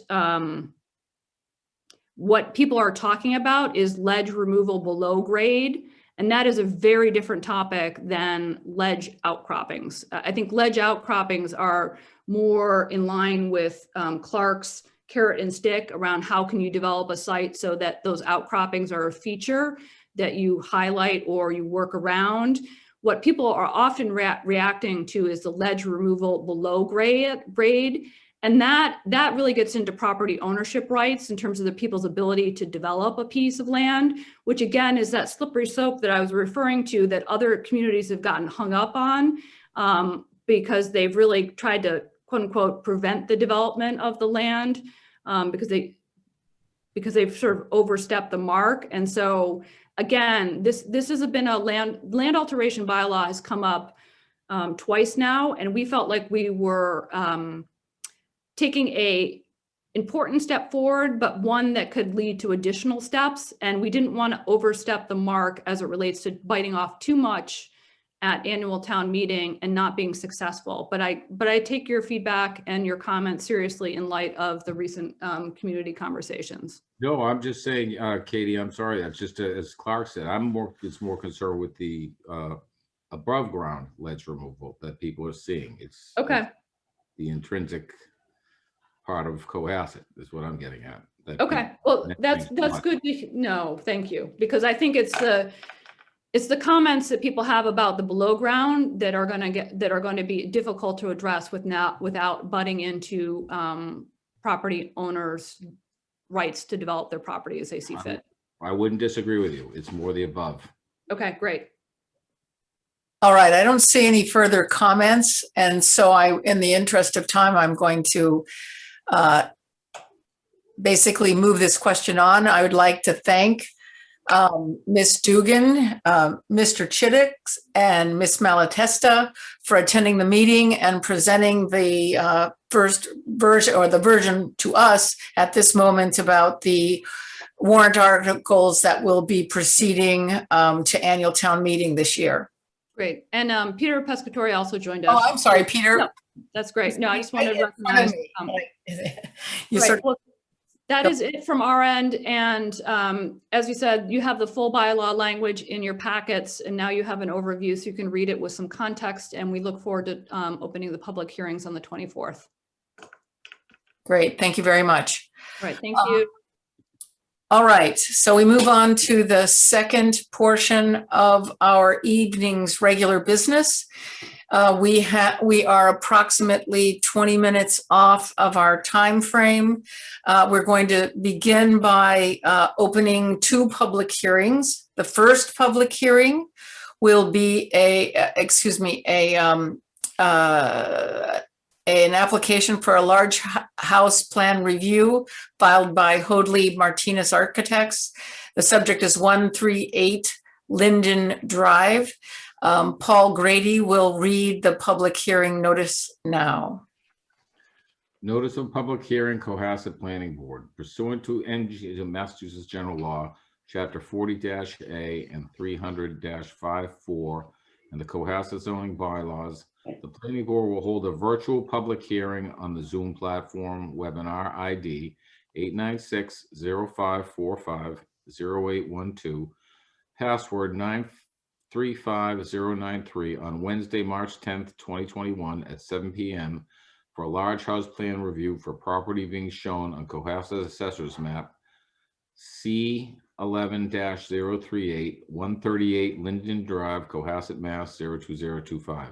what people are talking about is ledge removal below grade. And that is a very different topic than ledge outcroppings. I think ledge outcroppings are more in line with Clark's carrot and stick around how can you develop a site so that those outcroppings are a feature that you highlight or you work around. What people are often reacting to is the ledge removal below grade. And that really gets into property ownership rights in terms of the people's ability to develop a piece of land, which again is that slippery slope that I was referring to that other communities have gotten hung up on because they've really tried to quote unquote prevent the development of the land because they've sort of overstepped the mark. And so again, this has been a land alteration bylaw has come up twice now, and we felt like we were taking a important step forward, but one that could lead to additional steps. And we didn't want to overstep the mark as it relates to biting off too much at annual town meeting and not being successful. But I take your feedback and your comments seriously in light of the recent community conversations. No, I'm just saying, Katie, I'm sorry. That's just as Clark said, it's more concerned with the above ground ledge removal that people are seeing. It's Okay. The intrinsic part of Cohasset is what I'm getting at. Okay, well, that's good to know. Thank you, because I think it's the comments that people have about the below ground that are going to be difficult to address without butting into property owners' rights to develop their property as they see fit. I wouldn't disagree with you. It's more the above. Okay, great. All right, I don't see any further comments. And so in the interest of time, I'm going to basically move this question on. I would like to thank Ms. Dugan, Mr. Chittick, and Ms. Malatesta for attending the meeting and presenting the first version or the version to us at this moment about the warrant articles that will be proceeding to annual town meeting this year. Great. And Peter Pescatori also joined us. Oh, I'm sorry, Peter. No, that's great. No, I just wanted to recognize. You Right, sort of, well, that is it from our end. And as you said, you have the full bylaw language in your packets, and now you have an overview so you can read it with some context. And we look forward to opening the public hearings on the 24th. great. Thank you very much. All right, thank you. All right, so we move on to the second portion of our evening's regular business. We are approximately 20 minutes off of our time frame. We're going to begin by opening two public hearings. The first public hearing will be an application for a large house plan review filed by Hoadley Martinez Architects. The subject is 138 Linden Drive. Paul Grady will read the public hearing notice now. Notice of public hearing, Cohasset Planning Board, pursuant to Massachusetts General Law, Chapter 40-A and 300-54, and the Cohasset zoning bylaws. The planning board will hold a virtual public hearing on the Zoom platform webinar ID 896-0545-0812, password 935093 on Wednesday, March 10th, 2021 at 7 p.m. for a large house plan review for property being shown on Cohasset Assessor's Map C11-038, 138 Linden Drive, Cohasset, Mass. 02025.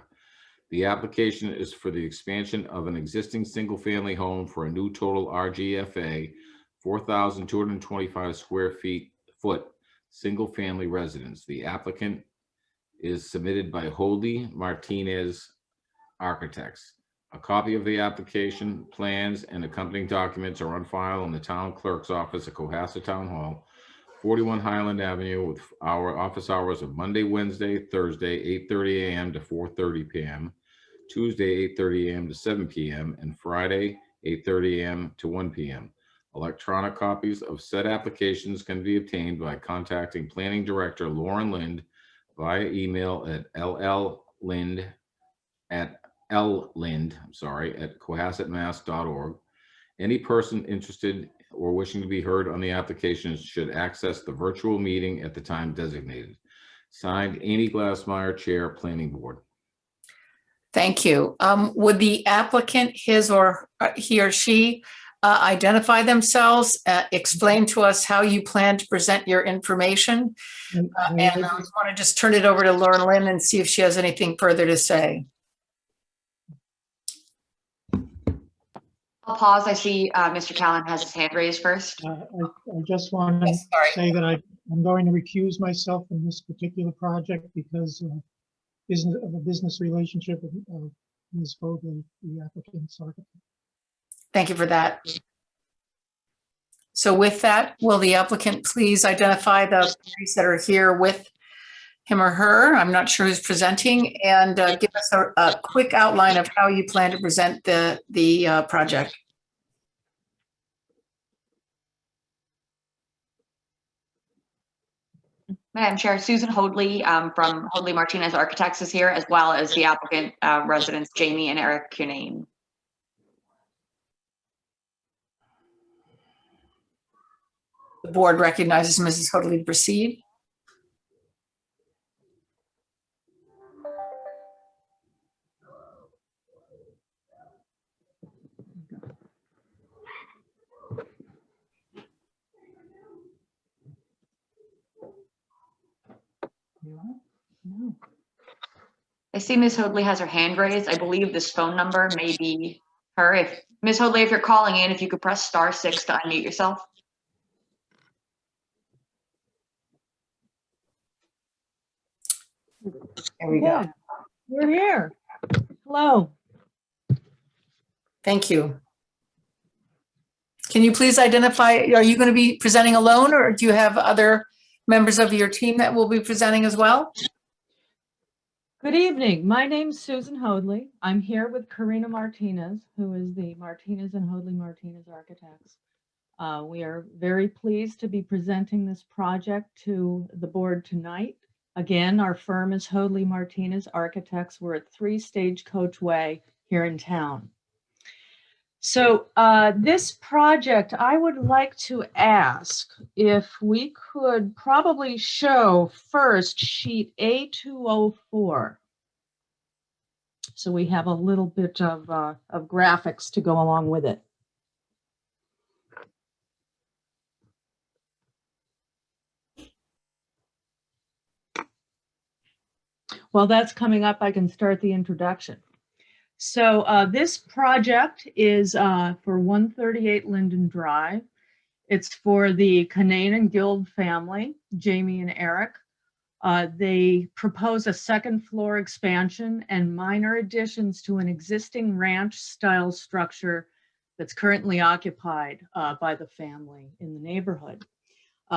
The application is for the expansion of an existing single-family home for a new total RGFA 4,225 square foot single-family residence. The applicant is submitted by Hoadley Martinez Architects. A copy of the application, plans, and accompanying documents are on file in the town clerk's office at Cohasset Town Hall, 41 Highland Avenue, with our office hours of Monday, Wednesday, Thursday, 8:30 a.m. to 4:30 p.m., Tuesday, 8:30 a.m. to 7 p.m., and Friday, 8:30 a.m. to 1 p.m. Electronic copies of said applications can be obtained by contacting Planning Director Lauren Lind via email at llind@cohassetmass.org. Any person interested or wishing to be heard on the applications should access the virtual meeting at the time designated. Signed, Amy Glassmeyer, Chair, Planning Board. Thank you. Would the applicant, his or he or she, identify themselves, explain to us how you plan to present your information? And I want to just turn it over to Lauren Lynn and see if she has anything further to say. I'll pause. I see Mr. Callan has his hand raised first. I just want to Yes, sorry. say that I'm going to recuse myself from this particular project because of a business relationship with Ms. Vogel, the applicant's architect. Thank you for that. So with that, will the applicant please identify the parties that are here with him or her? I'm not sure who's presenting, and give us a quick outline of how you plan to present the project. Madam Chair, Susan Hoadley from Hoadley Martinez Architects is here, as well as the applicant residents Jamie and Eric Cunane. The board recognizes Mrs. Hoadley to proceed. I see Ms. Hoadley has her hand raised. I believe this phone number may be her. If Ms. Hoadley, if you're calling in, if you could press *6 to unmute yourself. There we go. We're here. Hello. Thank you. Can you please identify, are you going to be presenting alone, or do you have other members of your team that will be presenting as well? Good evening. My name's Susan Hoadley. I'm here with Karina Martinez, who is the Martinez and Hoadley Martinez Architects. We are very pleased to be presenting this project to the board tonight. Again, our firm is Hoadley Martinez Architects. We're at 3 Stagecoach Way here in town. So this project, I would like to ask if we could probably show first sheet A204. So we have a little bit of graphics to go along with it. While that's coming up, I can start the introduction. So this project is for 138 Linden Drive. It's for the Cunane and Guild family, Jamie and Eric. They propose a 2nd floor expansion and minor additions to an existing ranch style structure that's currently occupied by the family in the neighborhood.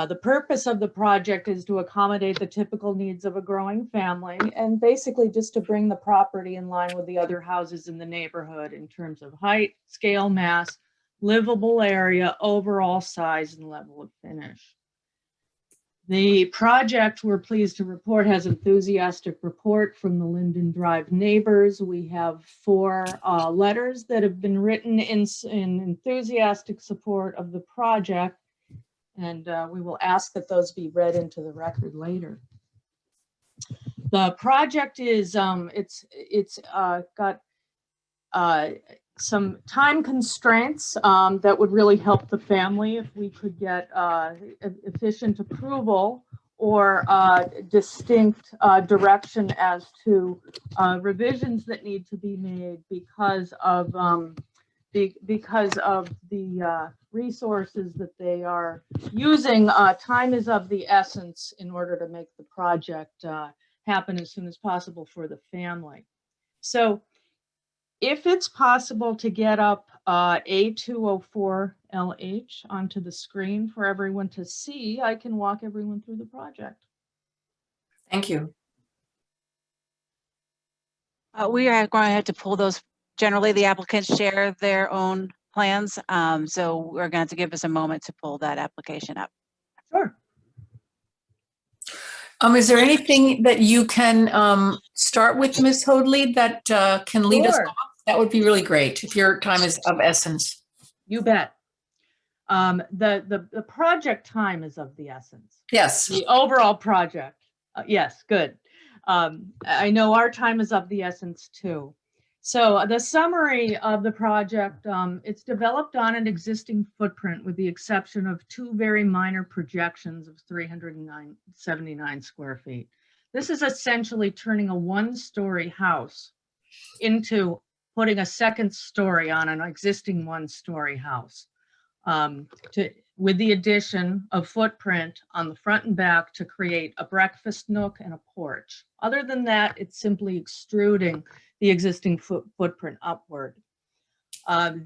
The purpose of the project is to accommodate the typical needs of a growing family and basically just to bring the property in line with the other houses in the neighborhood in terms of height, scale, mass, livable area, overall size, and level of finish. The project, we're pleased to report, has enthusiastic report from the Linden Drive neighbors. We have 4 letters that have been written in enthusiastic support of the project. And we will ask that those be read into the record later. The project is, it's got some time constraints that would really help the family if we could get efficient approval or distinct direction as to revisions that need to be made because of the resources that they are using. Time is of the essence in order to make the project happen as soon as possible for the family. So If it's possible to get up A204LH onto the screen for everyone to see, I can walk everyone through the project. Thank you. We are going to have to pull those. Generally, the applicants share their own plans. So we're going to give us a moment to pull that application up. Sure. Is there anything that you can start with, Ms. Hoadley, that can lead us Sure. off? That would be really great if your time is of essence. You bet. The project time is of the essence. Yes. The overall project. Yes, good. I know our time is of the essence too. So the summary of the project, it's developed on an existing footprint with the exception of two very minor projections of 379 square feet. This is essentially turning a one-story house into putting a second story on an existing one-story house. With the addition of footprint on the front and back to create a breakfast nook and a porch. Other than that, it's simply extruding the existing footprint upward. As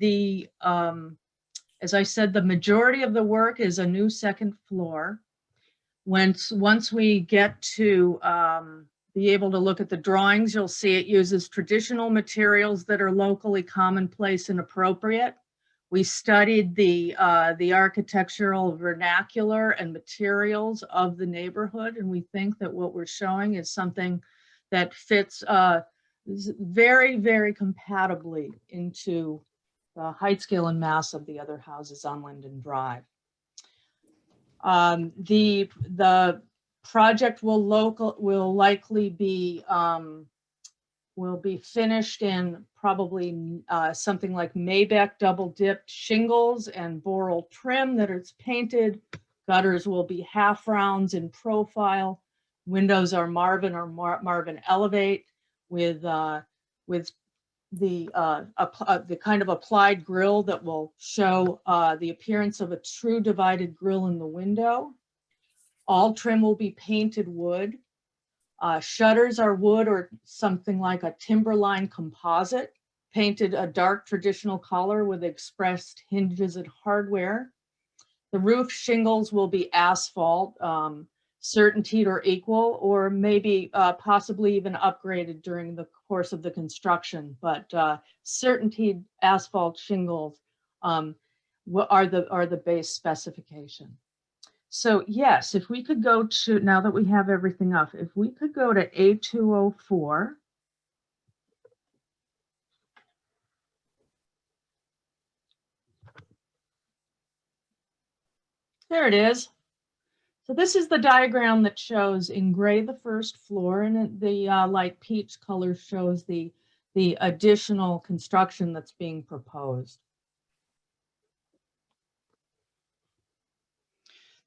I said, the majority of the work is a new second floor. Once we get to be able to look at the drawings, you'll see it uses traditional materials that are locally commonplace and appropriate. We studied the architectural vernacular and materials of the neighborhood, and we think that what we're showing is something that fits very, very compatibly into the height, scale, and mass of the other houses on Linden Drive. The project will likely be finished in probably something like Maybeck double dipped shingles and boral trim that it's painted. Gutters will be half rounds in profile. Windows are Marvin or Marvin Elevate with the kind of applied grille that will show the appearance of a true divided grille in the window. All trim will be painted wood. Shutters are wood or something like a timberline composite, painted a dark traditional color with expressed hinges and hardware. The roof shingles will be asphalt, certainteed or equal, or maybe possibly even upgraded during the course of the construction, but certainteed asphalt shingles are the base specification. So yes, if we could go to, now that we have everything up, if we could go to A204. There it is. So this is the diagram that shows in gray the first floor, and the light peach color shows the additional construction that's being proposed.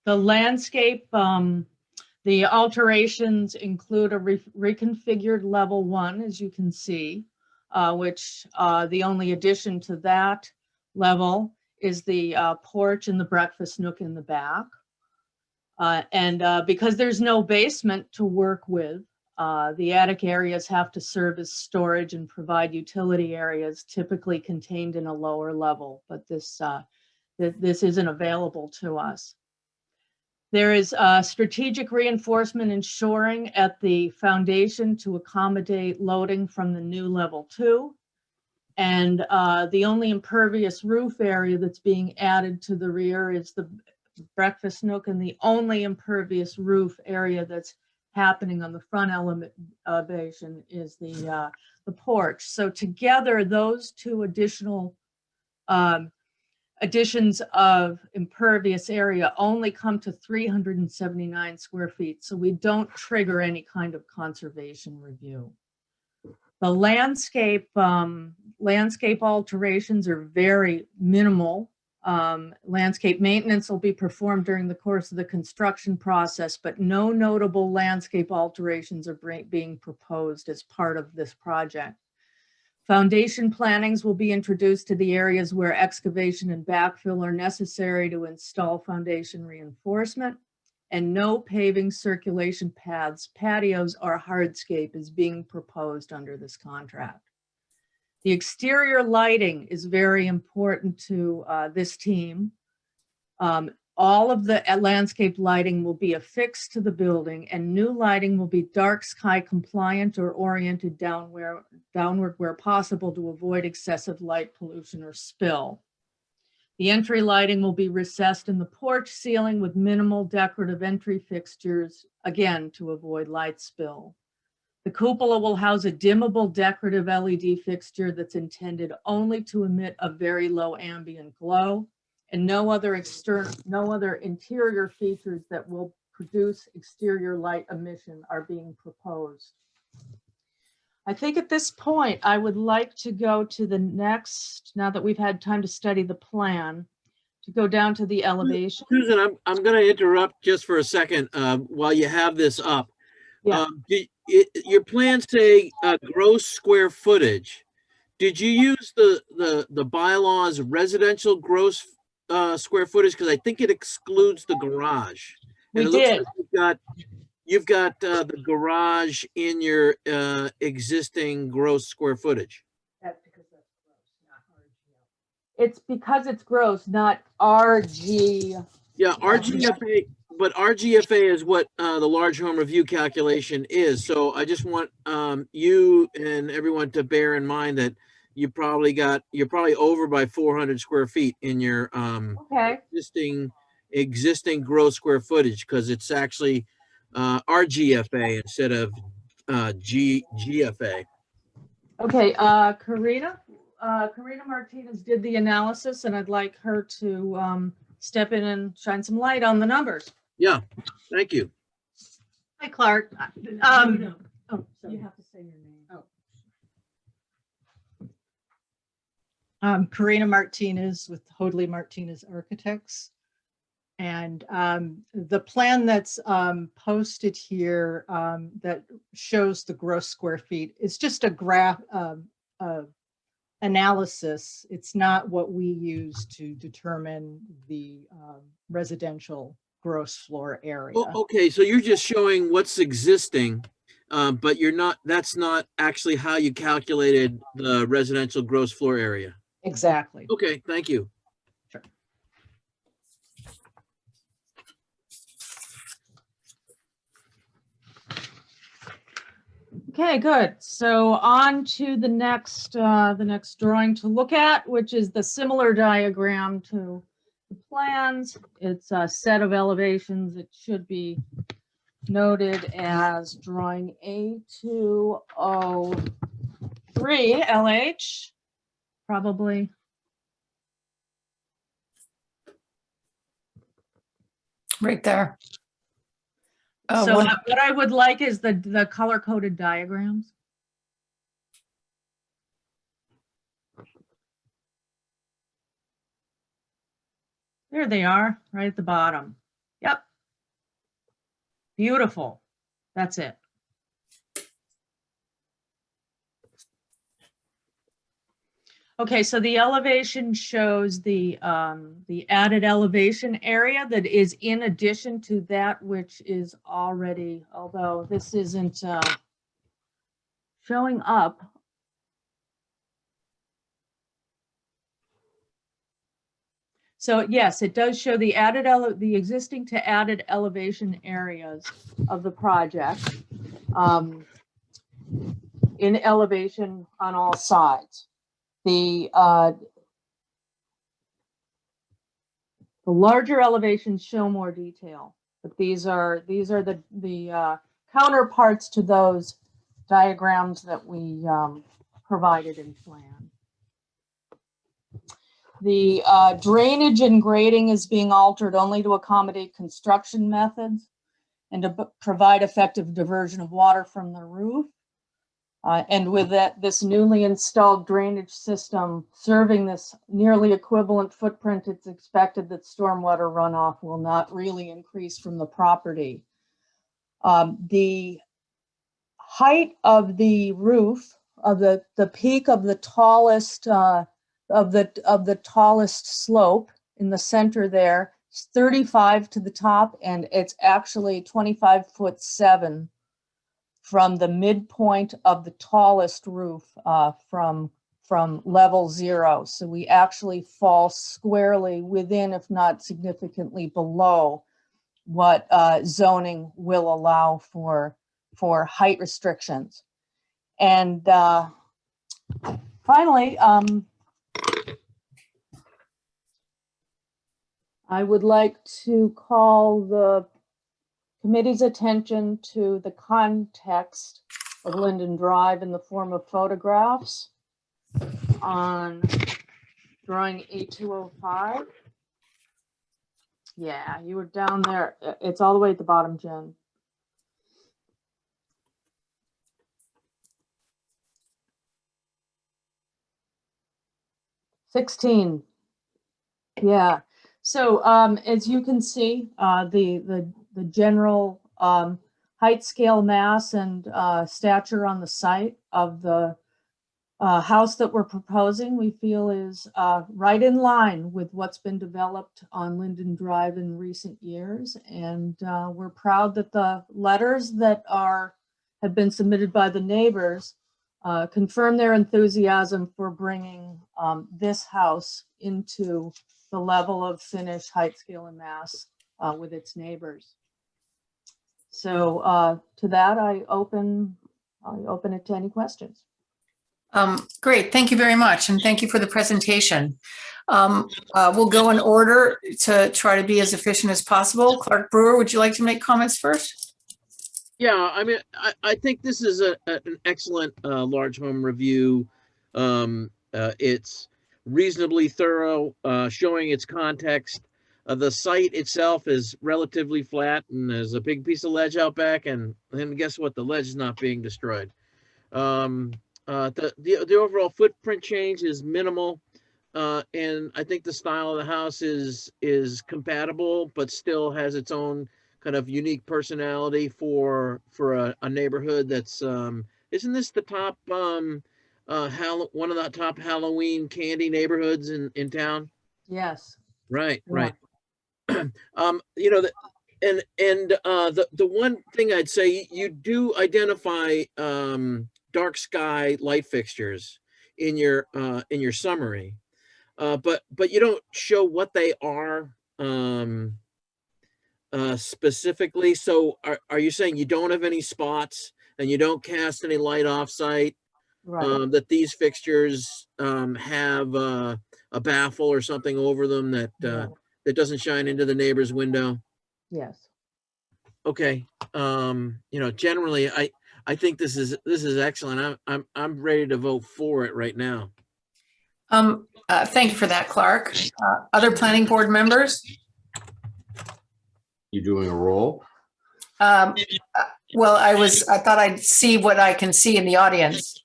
The landscape, the alterations include a reconfigured level 1, as you can see, which the only addition to that level is the porch and the breakfast nook in the back. Because there's no basement to work with, the attic areas have to serve as storage and provide utility areas typically contained in a lower level, but this isn't available to us. There is strategic reinforcement and shoring at the foundation to accommodate loading from the new level 2. And the only impervious roof area that's being added to the rear is the breakfast nook, and the only impervious roof area that's happening on the front elevation is the porch. So together, those two additional additions of impervious area only come to 379 square feet. So we don't trigger any kind of conservation review. The landscape alterations are very minimal. Landscape maintenance will be performed during the course of the construction process, but no notable landscape alterations are being proposed as part of this project. Foundation plantings will be introduced to the areas where excavation and backfill are necessary to install foundation reinforcement, and no paving, circulation paths, patios, or hardscape is being proposed under this contract. The exterior lighting is very important to this team. All of the landscape lighting will be affixed to the building, and new lighting will be dark sky compliant or oriented downward where possible to avoid excessive light pollution or spill. The entry lighting will be recessed in the porch ceiling with minimal decorative entry fixtures, again, to avoid light spill. The cupola will house a dimmable decorative LED fixture that's intended only to emit a very low ambient glow, and no other interior features that will produce exterior light emission are being proposed. I think at this point, I would like to go to the next, now that we've had time to study the plan, to go down to the elevation. Susan, I'm going to interrupt just for a second while you have this up. Yeah. Your plans say gross square footage. Did you use the bylaws residential gross square footage? Because I think it excludes the garage. We And it looks did. like you've got the garage in your existing gross square footage. That's because that's gross, not RGF. It's because it's gross, not RG. Yeah, RGFA, but RGFA is what the large home review calculation is. So I just want you and everyone to bear in mind that you're probably over by 400 square feet in your Okay. existing gross square footage, because it's actually RGFA instead of GFA. Okay, Karina Martinez did the analysis, and I'd like her to step in and shine some light on the numbers. Yeah, thank you. Hi, Clark. Oh, sorry. You have to say your name. Oh. Karina Martinez with Hoadley Martinez Architects. And the plan that's posted here that shows the gross square feet is just a graph analysis. It's not what we use to determine the residential gross floor area. Okay, so you're just showing what's existing, but that's not actually how you calculated the residential gross floor area. Exactly. Okay, thank you. Sure. Okay, good. So on to the next drawing to look at, which is the similar diagram to the plans. It's a set of elevations. It should be noted as drawing A203 LH, probably. Right there. So One- what I would like is the color-coded diagrams. There they are, right at the bottom. Yep. Beautiful. That's it. Okay, so the elevation shows the added elevation area that is in addition to that which is already, although this isn't showing up. So yes, it does show the existing to added elevation areas of the project in elevation on all sides. The larger elevations show more detail, but these are the counterparts to those diagrams that we provided in plan. The drainage and grading is being altered only to accommodate construction methods and to provide effective diversion of water from the roof. And with this newly installed drainage system serving this nearly equivalent footprint, it's expected that stormwater runoff will not really increase from the property. The height of the roof, of the peak of the tallest of the tallest slope in the center there, is 35 to the top, and it's actually 25'7" from the midpoint of the tallest roof from from level 0. So we actually fall squarely within, if not significantly below, what zoning will allow for height restrictions. And finally, I would like to call the committee's attention to the context of Linden Drive in the form of photographs on drawing A205. Yeah, you were down there. It's all the way at the bottom, Jen. $16. Yeah. So as you can see, the general height, scale, mass, and stature on the site of the house that we're proposing, we feel is right in line with what's been developed on Linden Drive in recent years. And we're proud that the letters that have been submitted by the neighbors confirm their enthusiasm for bringing this house into the level of finish, height, scale, and mass with its neighbors. So to that, I open it to any questions. Great, thank you very much, and thank you for the presentation. We'll go in order to try to be as efficient as possible. Clark Brewer, would you like to make comments first? Yeah, I mean, I think this is an excellent large home review. It's reasonably thorough, showing its context. The site itself is relatively flat, and there's a big piece of ledge out back, and then guess what? The ledge is not being destroyed. The overall footprint change is minimal, and I think the style of the house is compatible, but still has its own kind of unique personality for a neighborhood that's isn't this the top one of the top Halloween candy neighborhoods in town? Yes. Right, Yeah. right. You know, the one thing I'd say, you do identify dark sky light fixtures in your summary, but you don't show what they are specifically. So are you saying you don't have any spots and you don't cast any light off site? Right. That these fixtures have a baffle or something over them that that doesn't shine into the neighbor's window? Yes. Okay. You know, generally, I think this is excellent. I'm ready to vote for it right now. Thank you for that, Clark. Other planning board members? You doing a roll? Well, I thought I'd see what I can see in the audience.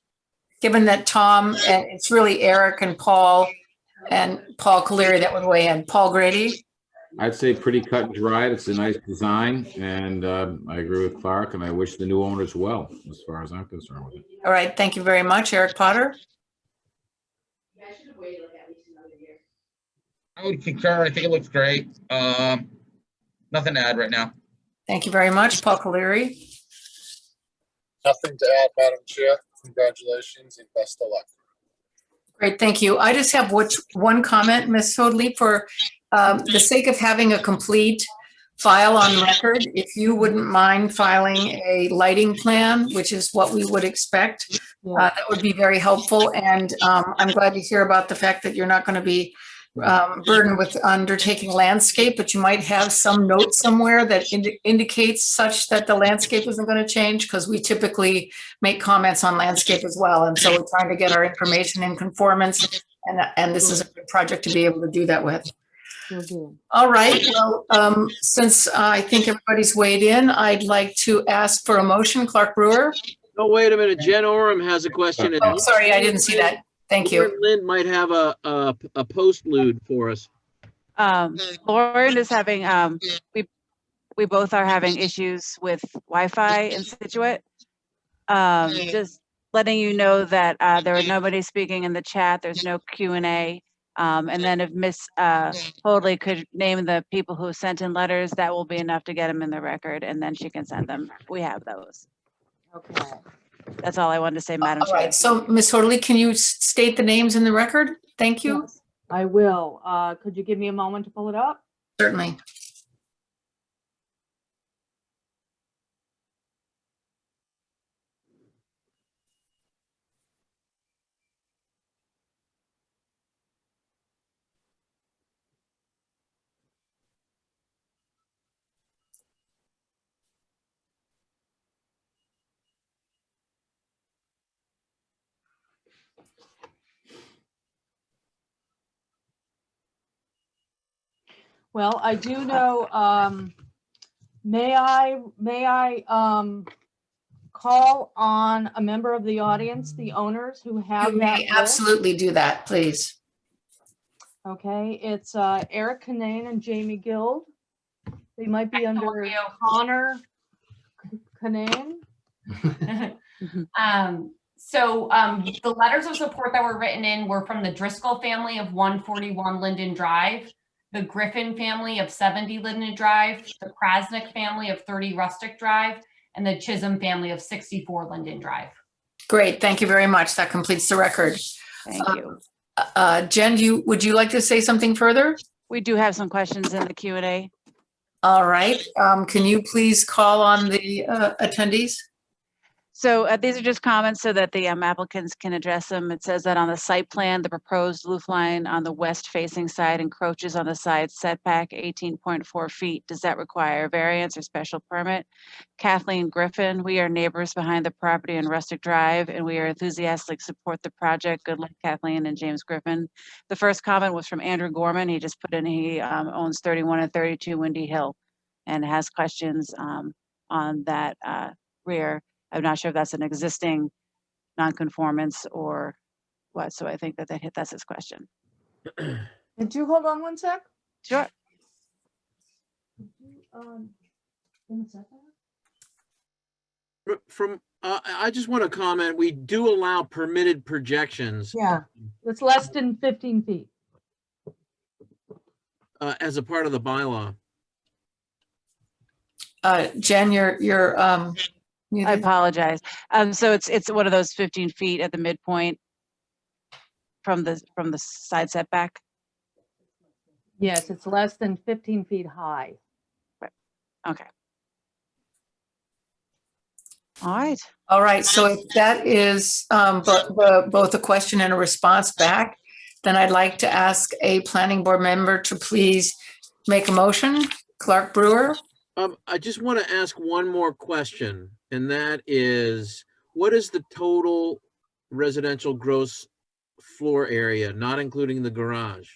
Given that Tom, and it's really Eric and Paul Caleri that would weigh in. Paul Grady? I'd say pretty cut and dried. It's a nice design, and I agree with Clark, and I wish the new owners well, as far as I'm concerned with it. All right, thank you very much. Eric Potter? I would concur. I think it looks great. Nothing to add right now. Thank you very much. Paul Caleri? Nothing to add, Madam Chair. Congratulations and best of luck. Great, thank you. I just have one comment, Ms. Hoadley, for the sake of having a complete file on record, if you wouldn't mind filing a lighting plan, which is what we would expect, that would be very helpful. And I'm glad to hear about the fact that you're not going to be burdened with undertaking landscape, but you might have some note somewhere that indicates such that the landscape isn't going to change, because we typically make comments on landscape as well. And so we're trying to get our information in conformance, and this is a good project to be able to do that with. All right, well, since I think everybody's weighed in, I'd like to ask for a motion. Clark Brewer? Oh, wait a minute. Jen Oram has a question. Oh, sorry, I didn't see that. Thank you. Lynn might have a postlude for us. Lauren is having, we both are having issues with Wi-Fi in Situate. Just letting you know that there was nobody speaking in the chat. There's no Q&A. And then if Miss Hoadley could name the people who sent in letters, that will be enough to get them in the record, and then she can send them. We have those. Okay. That's all I wanted to say, Madam All Chair. right, so Ms. Hortley, can you state the names in the record? Thank you. Yes, I will. Could you give me a moment to pull it up? Certainly. Well, I do know, may I call on a member of the audience, the owners who have You that may list? absolutely do that, please. Okay, it's Eric Canane and Jamie Guild. They might be under Connor Canane. The letters of support that were written in were from the Driscoll family of 141 Linden Drive, the Griffin family of 70 Linden Drive, the Krasnick family of 30 Rustic Drive, and the Chisholm family of 64 Linden Drive. Great, thank you very much. That completes the record. Thank you. Jen, would you like to say something further? We do have some questions in the Q&A. All right, can you please call on the attendees? So these are just comments so that the applicants can address them. It says that on the site plan, the proposed roof line on the west facing side encroaches on the side setback 18.4 feet. Does that require a variance or special permit? Kathleen Griffin, we are neighbors behind the property on Rustic Drive and we are enthusiastic to support the project. Good luck, Kathleen and James Griffin. The first comment was from Andrew Gorman. He just put in, he owns 31 and 32 Windy Hill and has questions on that rear. I'm not sure if that's an existing nonconformance or what, so I think that's his question. Could you hold on one sec? Sure. I just want to comment, we do allow permitted projections. Yeah, it's less than 15 feet. As a part of the bylaw. Jen, you're I apologize. So it's one of those 15 feet at the midpoint from the side setback. Yes, it's less than 15 feet high. Okay. All right. All right, so if that is both a question and a response back, then I'd like to ask a planning board member to please make a motion. Clark Brewer. I just want to ask one more question, and that is, what is the total residential gross floor area, not including the garage,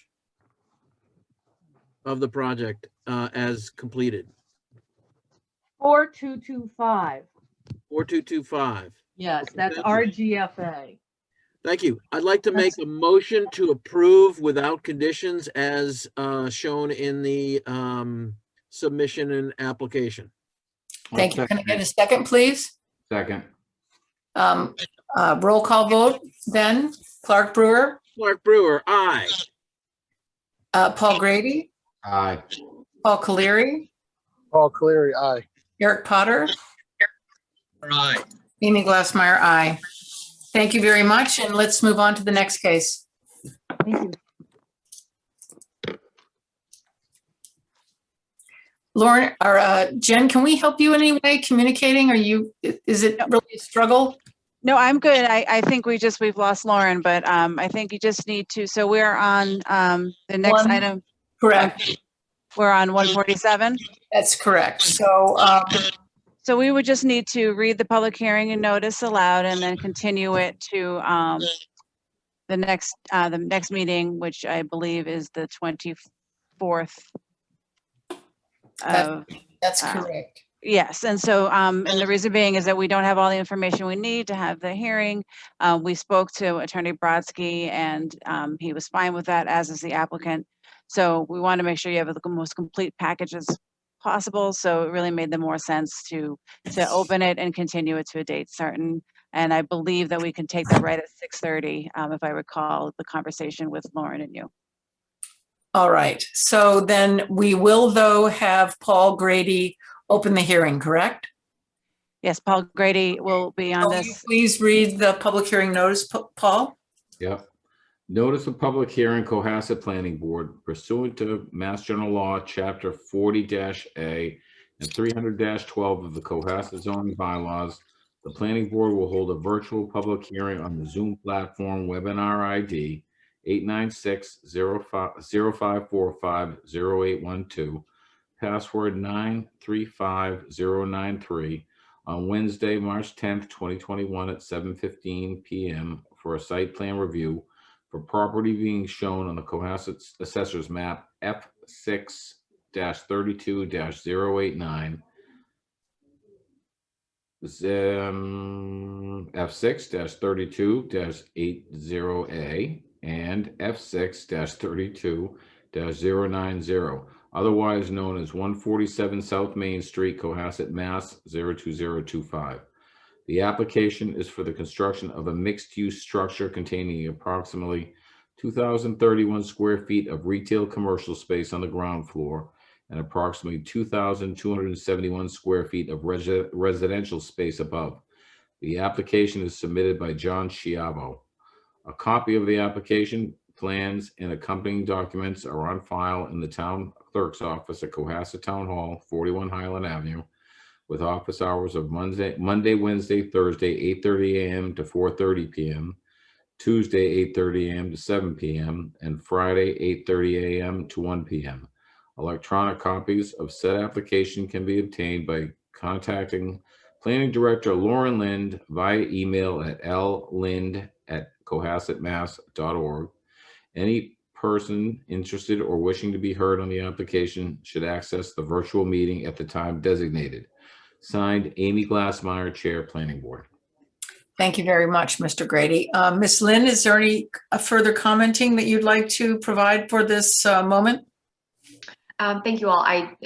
of the project as completed? 4225. 4225. Yes, that's Thank you. RGFA. Thank you. I'd like to make a motion to approve without conditions as shown in the submission and application. Thank you. Can I get a second, please? Second. Roll call vote then. Clark Brewer. Clark Brewer, aye. Paul Grady. Aye. Paul Caleri. Paul Cleary, aye. Eric Potter. Aye. Amy Glassmeyer, aye. Thank you very much, and let's move on to the next case. Thank you. Lauren, or Jen, can we help you in any way communicating? Is it really a struggle? No, I'm good. I think we've lost Lauren, but I think you just need to, so we're on the next item. Correct. We're on 147. That's correct. So, So we would just need to read the public hearing and notice aloud and then continue it to the next meeting, which I believe is the 24th. That's correct. Yes, and so and the reason being is that we don't have all the information we need to have the hearing. We spoke to Attorney Brodsky and he was fine with that, as is the applicant. So we want to make sure you have the most complete package as possible. So it really made the more sense to open it and continue it to a date certain. And I believe that we can take that right at 6:30, if I recall the conversation with Lauren and you. All right. So then we will, though, have Paul Grady open the hearing, correct? Yes, Paul Grady will be on Will you this. please read the public hearing notice, Paul? Yep. Notice of public hearing, Cohasset Planning Board pursuant to Mass General Law, Chapter 40-A and 300-12 of the Cohasset zoning bylaws. The planning board will hold a virtual public hearing on the Zoom platform webinar ID 896-0545-0812, password 935093 on Wednesday, March 10th, 2021 at 7:15 p.m. for a site plan review for property being shown on the Cohasset Assessor's Map F6-32-089, F6-32-80A, and F6-32-090, otherwise known as 147 South Main Street, Cohasset, Mass. 02025. The application is for the construction of a mixed-use structure containing approximately 2,031 square feet of retail commercial space on the ground floor and approximately 2,271 square feet of residential space above. The application is submitted by John Schiavo. A copy of the application, plans, and accompanying documents are on file in the town clerk's office at Cohasset Town Hall, 41 Highland Avenue, with office hours of Monday, Wednesday, Thursday, 8:30 a.m. to 4:30 p.m., Tuesday, 8:30 a.m. to 7 p.m., and Friday, 8:30 a.m. to 1 p.m. Electronic copies of said application can be obtained by contacting Planning Director Lauren Lind via email at lind@cohassetmass.org. Any person interested or wishing to be heard on the application should access the virtual meeting at the time designated. Signed, Amy Glassmeyer, Chair, Planning Board. Thank you very much, Mr. Grady. Ms. Lynn, is there any further commenting that you'd like to provide for this moment? Thank you all.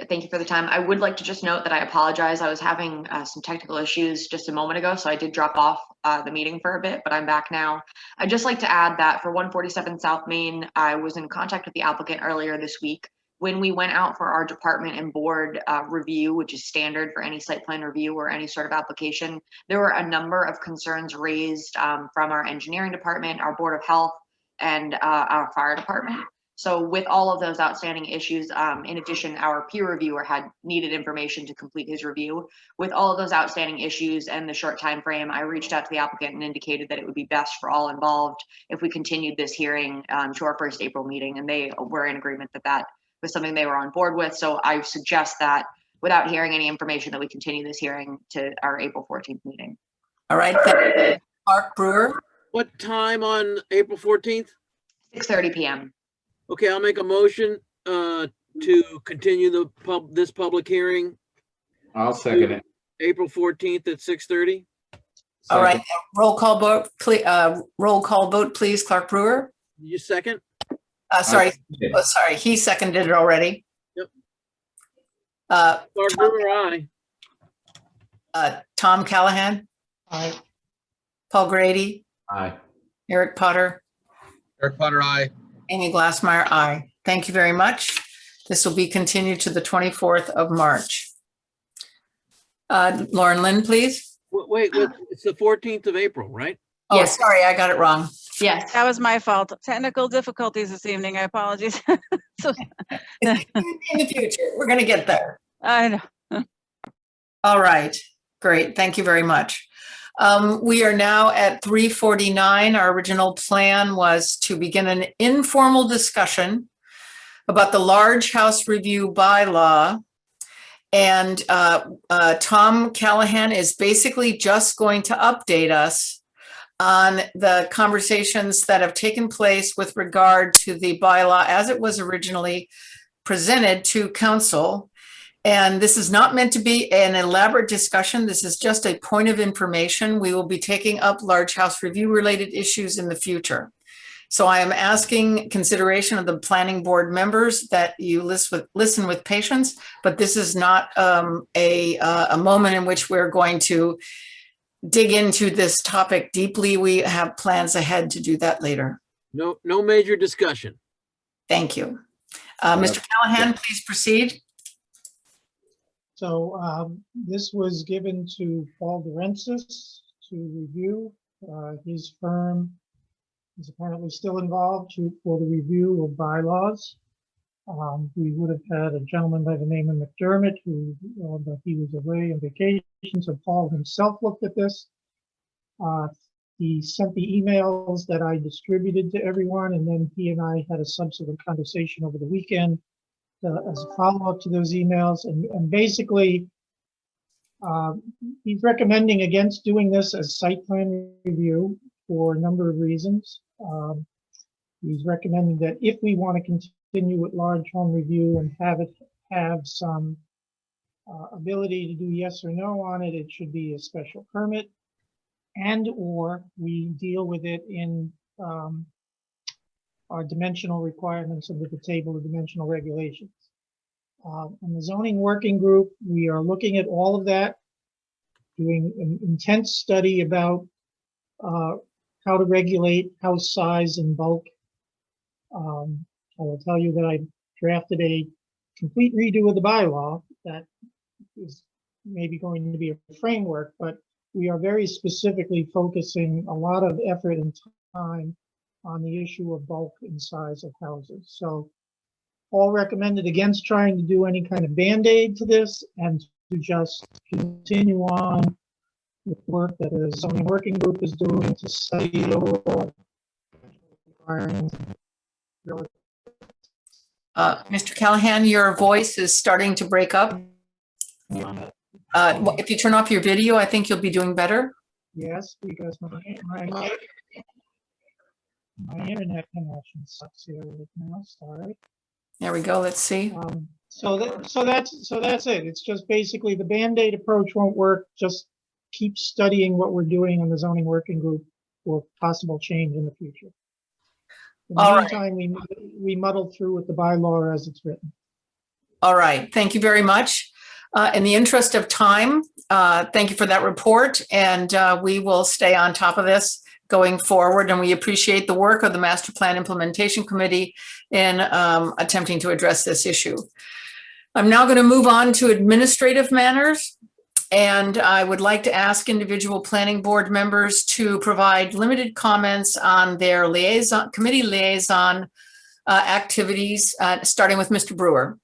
Thank you for the time. I would like to just note that I apologize. I was having some technical issues just a moment ago, so I did drop off the meeting for a bit, but I'm back now. I'd just like to add that for 147 South Main, I was in contact with the applicant earlier this week. When we went out for our department and board review, which is standard for any site plan review or any sort of application, there were a number of concerns raised from our engineering department, our Board of Health, and our fire department. So with all of those outstanding issues, in addition, our peer reviewer had needed information to complete his review. With all of those outstanding issues and the short time frame, I reached out to the applicant and indicated that it would be best for all involved if we continued this hearing to our first April meeting, and they were in agreement that that was something they were on board with. So I suggest that without hearing any information, that we continue this hearing to our April 14th meeting. All right, thank you. Mark Brewer. What time on April 14th? 6:30 p.m. Okay, I'll make a motion to continue this public hearing. I'll second it. April 14th at 6:30. All right, roll call vote, please. Clark Brewer. You second? Sorry, he seconded it already. Yep. Clark Brewer, aye. Tom Callahan. Aye. Paul Grady. Aye. Eric Potter. Eric Potter, aye. Amy Glassmeyer, aye. Thank you very much. This will be continued to the 24th of March. Lauren Lynn, please. Wait, it's the 14th of April, right? Oh, Yes. sorry, I got it wrong. Yes. That was my fault. Technical difficulties this evening. I apologize. In the future, we're going to get there. I know. All right, great. Thank you very much. We are now at 3:49. Our original plan was to begin an informal discussion about the large house review bylaw. And Tom Callahan is basically just going to update us on the conversations that have taken place with regard to the bylaw as it was originally presented to council. And this is not meant to be an elaborate discussion. This is just a point of information. We will be taking up large house review related issues in the future. So I am asking consideration of the planning board members that you listen with patience, but this is not a moment in which we're going to dig into this topic deeply. We have plans ahead to do that later. No major discussion. Thank you. Mr. Callahan, please proceed. So this was given to Paul Durensis to review. His firm is apparently still involved for the review of bylaws. We would have had a gentleman by the name of McDermott who, but he was away on vacation, so Paul himself looked at this. He sent the emails that I distributed to everyone, and then he and I had a subsequent conversation over the weekend as a follow-up to those emails. And basically, he's recommending against doing this as site plan review for a number of reasons. He's recommending that if we want to continue with large home review and have some ability to do yes or no on it, it should be a special permit, and or we deal with it in our dimensional requirements under the table of dimensional regulations. In the zoning working group, we are looking at all of that, doing an intense study about how to regulate house size and bulk. I will tell you that I drafted a complete redo of the bylaw that is maybe going to be a framework, but we are very specifically focusing a lot of effort and time on the issue of bulk and size of houses. So Paul recommended against trying to do any kind of Band-Aid to this and to just continue on with work that the zoning working group is doing to study the overall requirements. Mr. Callahan, your voice is starting to break up. If you turn off your video, I think you'll be doing better. Yes, because my internet connection sucks here right now. Sorry. There we go. Let's see. So that's it. It's just basically the Band-Aid approach won't work. Just keep studying what we're doing in the zoning working group for possible change in the future. In the meantime, we muddled through with the bylaw as it's written. All right. Thank you very much. In the interest of time, thank you for that report, and we will stay on top of this going forward, and we appreciate the work of the Master Plan Implementation Committee in attempting to address this issue. I'm now going to move on to administrative matters, and I would like to ask individual planning board members to provide limited comments on their committee liaison activities, starting with Mr. Brewer.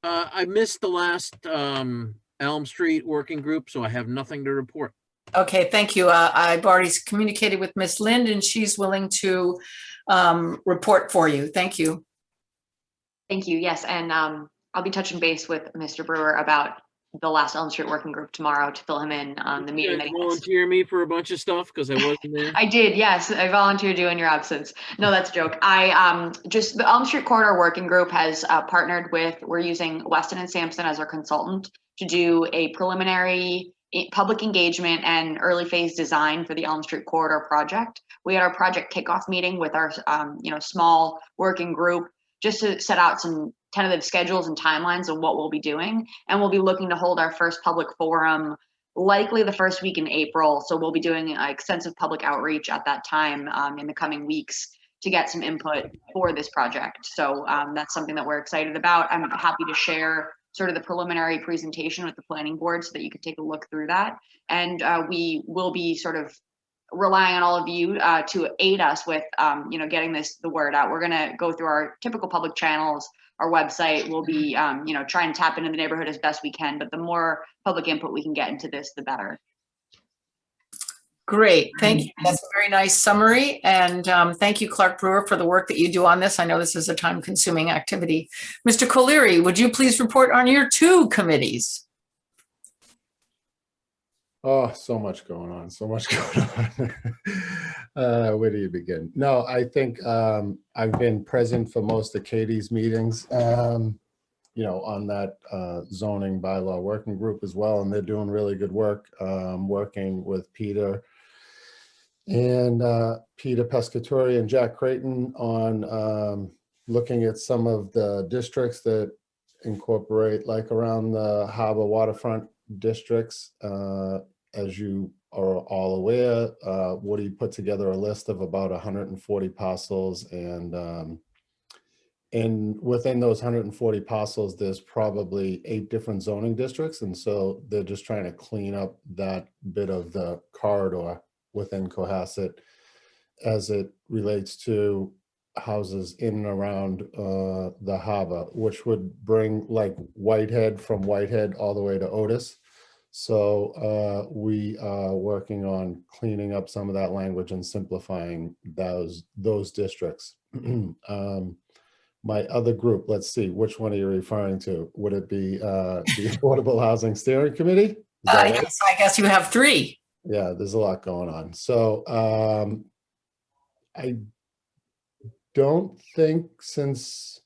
I missed the last Elm Street working group, so I have nothing to report. Okay, thank you. I've already communicated with Ms. Lind, and she's willing to report for you. Thank you. Thank you. Yes, and I'll be touching base with Mr. Brewer about the last Elm Street working group tomorrow to fill him in on the meeting. You guys volunteer me for a bunch of stuff because I wasn't there. I did, yes. I volunteered you in your absence. No, that's a joke. The Elm Street Corridor Working Group has partnered with, we're using Weston and Sampson as our consultant to do a preliminary public engagement and early phase design for the Elm Street Corridor project. We had our project kickoff meeting with our small working group just to set out some tentative schedules and timelines of what we'll be doing. And we'll be looking to hold our first public forum likely the first week in April. So we'll be doing extensive public outreach at that time in the coming weeks to get some input for this project. So that's something that we're excited about. I'm happy to share sort of the preliminary presentation with the planning board so that you could take a look through that. And we will be sort of relying on all of you to aid us with, getting the word out. We're gonna go through our typical public channels, our website. We'll be, try and tap into the neighborhood as best we can, but the more public input we can get into this, the better. Great, thank you. That's a very nice summary. And thank you, Clark Brewer, for the work that you do on this. I know this is a time-consuming activity. Mr. Colery, would you please report on your 2 committees? Oh, so much going on, so much going on. Where do you begin? No, I think I've been present for most of Katie's meetings, on that zoning bylaw working group as well, and they're doing really good work, working with Peter Pescatore and Jack Creighton on looking at some of the districts that incorporate, like around the harbor waterfront districts. As you are all aware, Woody put together a list of about 140 parcels, and and within those 140 parcels, there's probably 8 different zoning districts. And so they're just trying to clean up that bit of the corridor within Cohasset as it relates to houses in and around the harbor, which would bring like Whitehead from Whitehead all the way to Otis. So we are working on cleaning up some of that language and simplifying those districts. My other group, let's see, which one are you referring to? Would it be the Affordable Housing Steering Committee? Is that right? Yes, I guess you have 3. Yeah, there's a lot going on. So I don't think since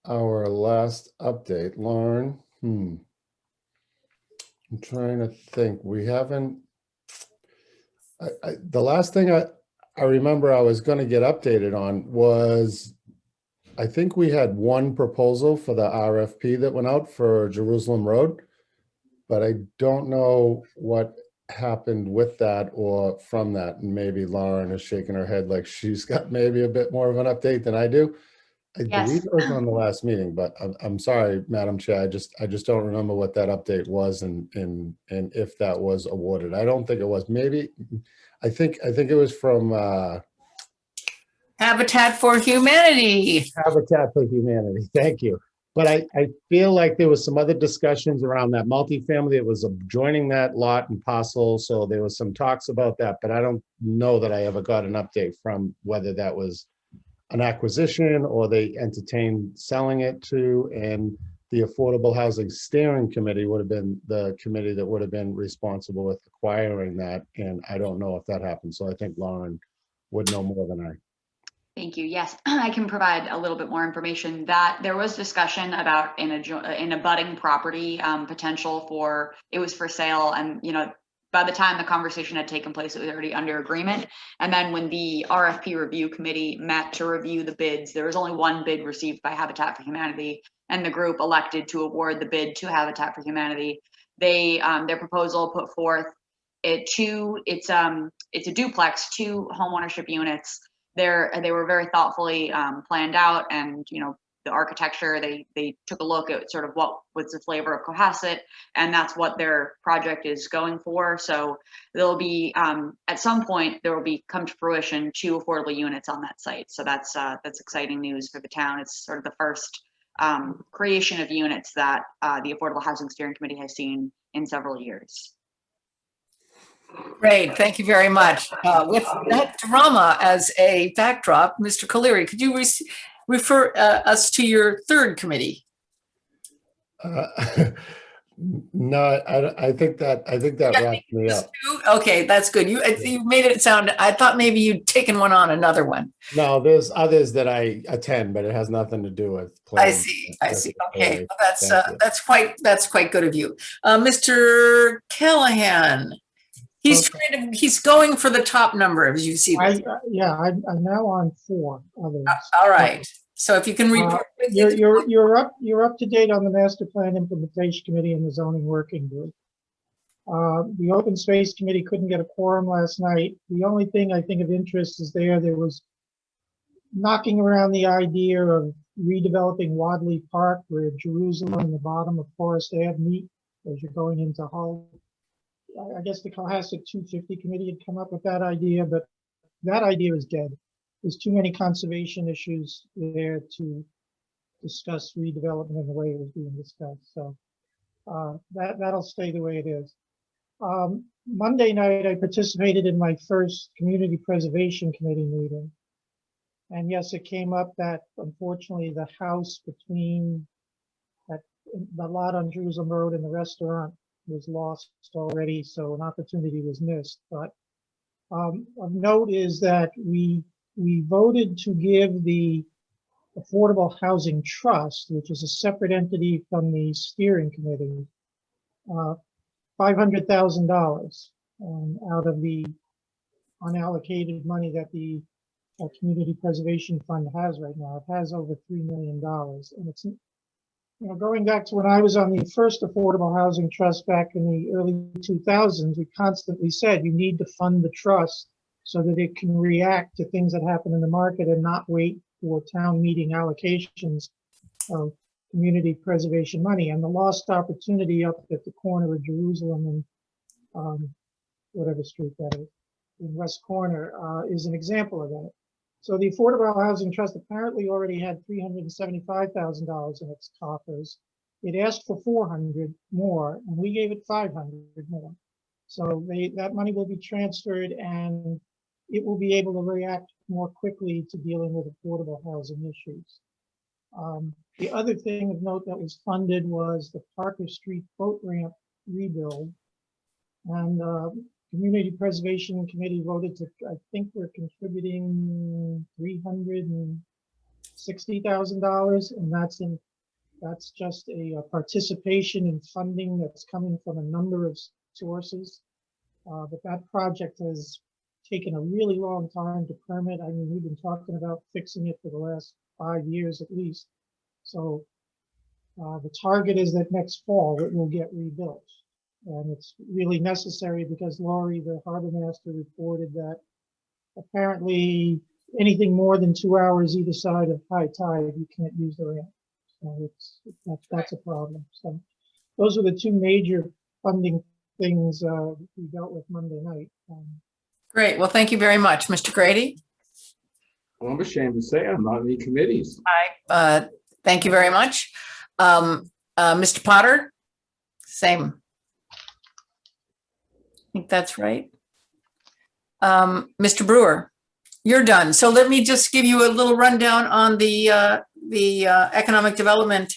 our last update, Lauren, I'm trying to think. We haven't, the last thing I remember I was going to get updated on was, I think we had one proposal for the RFP that went out for Jerusalem Road, but I don't know what happened with that or from that. And maybe Lauren is shaking her head like she's got maybe a bit more of an update than I do. I believe it was on the last meeting, but I'm sorry, Madam Chair. I just don't remember what that update was and if that was awarded. I don't think it was. Maybe I think it was from Habitat for Humanity. Habitat for Humanity. Thank you. But I feel like there was some other discussions around that multifamily. It was joining that lot and parcel. So there was some talks about that, but I don't know that I ever got an update from whether that was an acquisition or they entertained selling it to. And the Affordable Housing Steering Committee would have been the committee that would have been responsible with acquiring that. And I don't know if that happened. So I think Lauren would know more than I. Thank you. Yes, I can provide a little bit more information. That there was discussion about in a budding property potential for, it was for sale, and by the time the conversation had taken place, it was already under agreement. And then when the RFP review committee met to review the bids, there was only one bid received by Habitat for Humanity, and the group elected to award the bid to Habitat for Humanity. They their proposal put forth it's a duplex, 2 homeownership units. They were very thoughtfully planned out, and the architecture, they took a look at sort of what was the flavor of Cohasset, and that's what their project is going for. So there'll be at some point there will be come to fruition 2 affordable units on that site. So that's exciting news for the town. It's sort of the first creation of units that the Affordable Housing Steering Committee has seen in several years. Great, thank you very much. With that drama as a backdrop, Mr. Colery, could you refer us to your 3rd committee? No, I think that wrapped me up. Okay, that's good. You made it sound, I thought maybe you'd taken one on, another one. No, there's others that I attend, but it has nothing to do with I see. Okay, well, that's quite good of you. Mr. Callahan, he's going for the top number, as you see. I'm now on 4 others. All right. So if you can report. You're up to date on the Master Plan Implementation Committee and the Zoning Working Group. The Open Space Committee couldn't get a quorum last night. The only thing I think of interest is there was knocking around the idea of redeveloping Wadley Park, where Jerusalem and the bottom of Forest Ave meet as you're going into Hull. I guess the Cohasset 250 committee had come up with that idea, but that idea is dead. There's too many conservation issues there to discuss redevelopment in the way it was being discussed. So that'll stay the way it is. Monday night, I participated in my first Community Preservation Committee meeting. And yes, it came up that unfortunately the house between the lot on Jerusalem Road and the restaurant was lost already, so an opportunity was missed. But of note is that we voted to give the Affordable Housing Trust, which is a separate entity from the steering committee, $500,000 out of the unallocated money that the Community Preservation Fund has right now. It has over $3 million, and it's, going back to when I was on the first Affordable Housing Trust back in the early 2000s, we constantly said you need to fund the trust so that it can react to things that happen in the market and not wait for town meeting allocations of community preservation money. And the lost opportunity up at the corner of Jerusalem and whatever street that is, in West Corner, is an example of that. So the Affordable Housing Trust apparently already had $375,000 in its coffers. It asked for 400 more, and we gave it 500 more. So that money will be transferred, and it will be able to react more quickly to dealing with affordable housing issues. The other thing of note that was funded was the Parker Street boat ramp rebuild. And Community Preservation Committee voted to, I think we're contributing $360,000, and that's just a participation in funding that's coming from a number of sources. But that project has taken a really long time to permit. I mean, we've been talking about fixing it for the last 5 years at least. So the target is that next fall it will get rebuilt. And it's really necessary because Laurie, the harbor master, reported that apparently anything more than 2 hours either side of high tide, you can't use the ramp. So that's a problem. So those are the two major funding things we dealt with Monday night. Great. Well, thank you very much. Mr. Grady? Well, I'm ashamed to say I'm not in any committees. Thank you very much. Mr. Potter? Same. I think that's right. Mr. Brewer, you're done. So let me just give you a little rundown on the Economic Development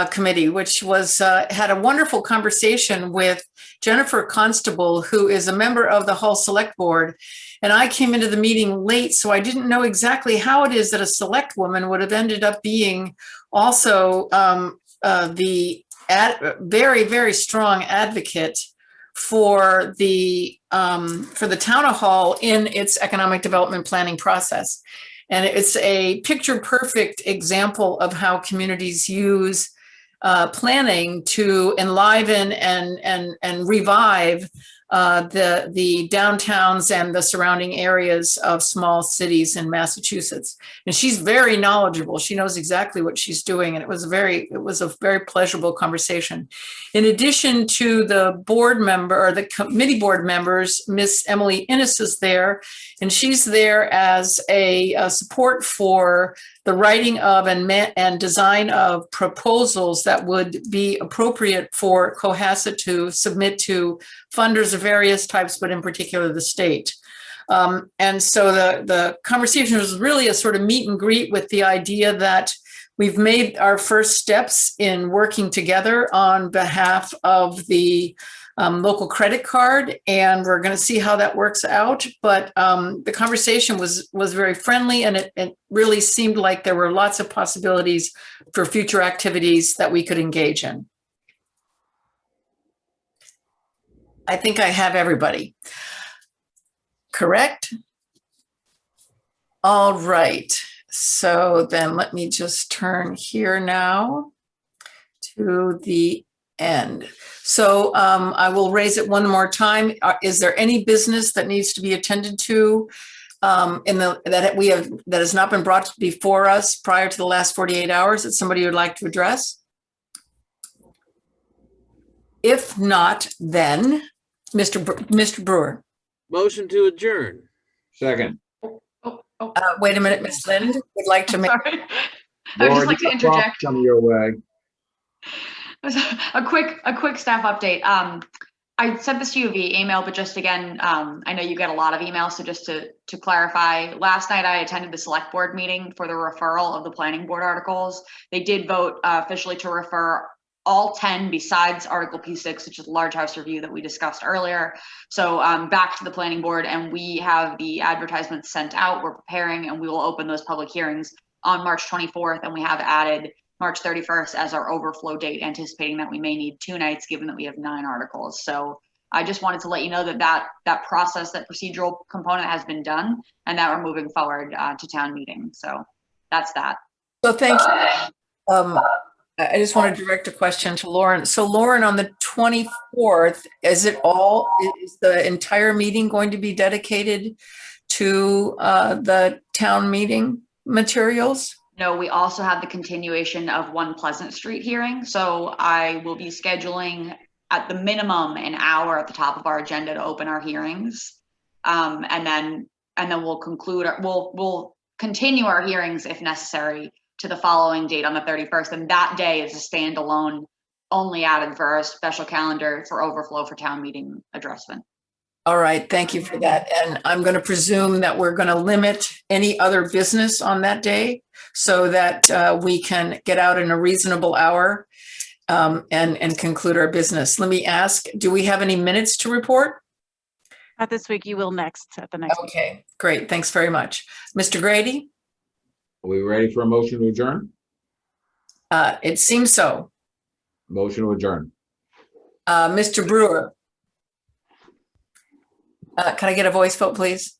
Committee, which had a wonderful conversation with Jennifer Constable, who is a member of the Hull Select Board. And I came into the meeting late, so I didn't know exactly how it is that a select woman would have ended up being also the very, very strong advocate for the town of Hull in its economic development planning process. And it's a picture perfect example of how communities use planning to enliven and revive the downtowns and the surrounding areas of small cities in Massachusetts. And she's very knowledgeable. She knows exactly what she's doing. And it was a very pleasurable conversation. In addition to the board member or the committee board members, Miss Emily Innes is there, and she's there as a support for the writing of and design of proposals that would be appropriate for Cohasset to submit to funders of various types, but in particular the state. And so the conversation was really a sort of meet and greet with the idea that we've made our first steps in working together on behalf of the local credit card, and we're going to see how that works out. But the conversation was very friendly, and it really seemed like there were lots of possibilities for future activities that we could engage in. I think I have everybody. Correct? All right. So then let me just turn here now to the end. So I will raise it one more time. Is there any business that needs to be attended to that has not been brought before us prior to the last 48 hours that somebody would like to address? If not, then Mr. Brewer. Motion to adjourn. Second. Wait a minute, Ms. Lind would like to make. Sorry. I would just like to interject. Come your way. A quick staff update. I sent this to you via email, but just again, I know you get a lot of emails, so just to clarify, last night I attended the select board meeting for the referral of the planning board articles. They did vote officially to refer all 10 besides Article P6, which is the large house review that we discussed earlier. So back to the planning board, and we have the advertisements sent out. We're preparing, and we will open those public hearings on March 24th, and we have added March 31st as our overflow date, anticipating that we may need 2 nights given that we have 9 articles. So I just wanted to let you know that process, that procedural component has been done, and that we're moving forward to town meeting. So that's that. So thank you. I just want to direct a question to Lauren. So Lauren, on the 24th, is the entire meeting going to be dedicated to the town meeting? materials? No, we also have the continuation of One Pleasant Street hearing. So I will be scheduling at the minimum an hour at the top of our agenda to open our hearings. And then we'll conclude, we'll continue our hearings if necessary to the following date on the 31st. And that day is a standalone, only added for our special calendar for overflow for town meeting addressment. All right, thank you for that. And I'm going to presume that we're going to limit any other business on that day so that we can get out in a reasonable hour and conclude our business. Let me ask, do we have any minutes to report? Not this week. You will next at the next. Okay, great. Thanks very much. Mr. Grady? Are we ready for a motion to adjourn? It seems so. Motion to adjourn. Mr. Brewer? Can I get a voice vote, please?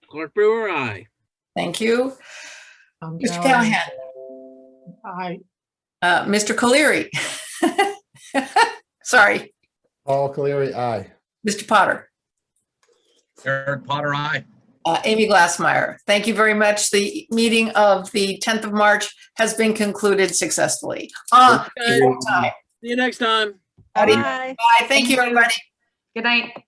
Clark Brewer, aye. Thank you. Mr. Callahan. Callahan? Aye. Mr. Colery? Sorry. Paul Caleri, aye. Mr. Potter? Eric Potter, aye. Amy Glassmeyer, thank you very much. The meeting of the 10th of March has been concluded successful time. See you next time. Bye. Bye. Thank you, everybody. Good night.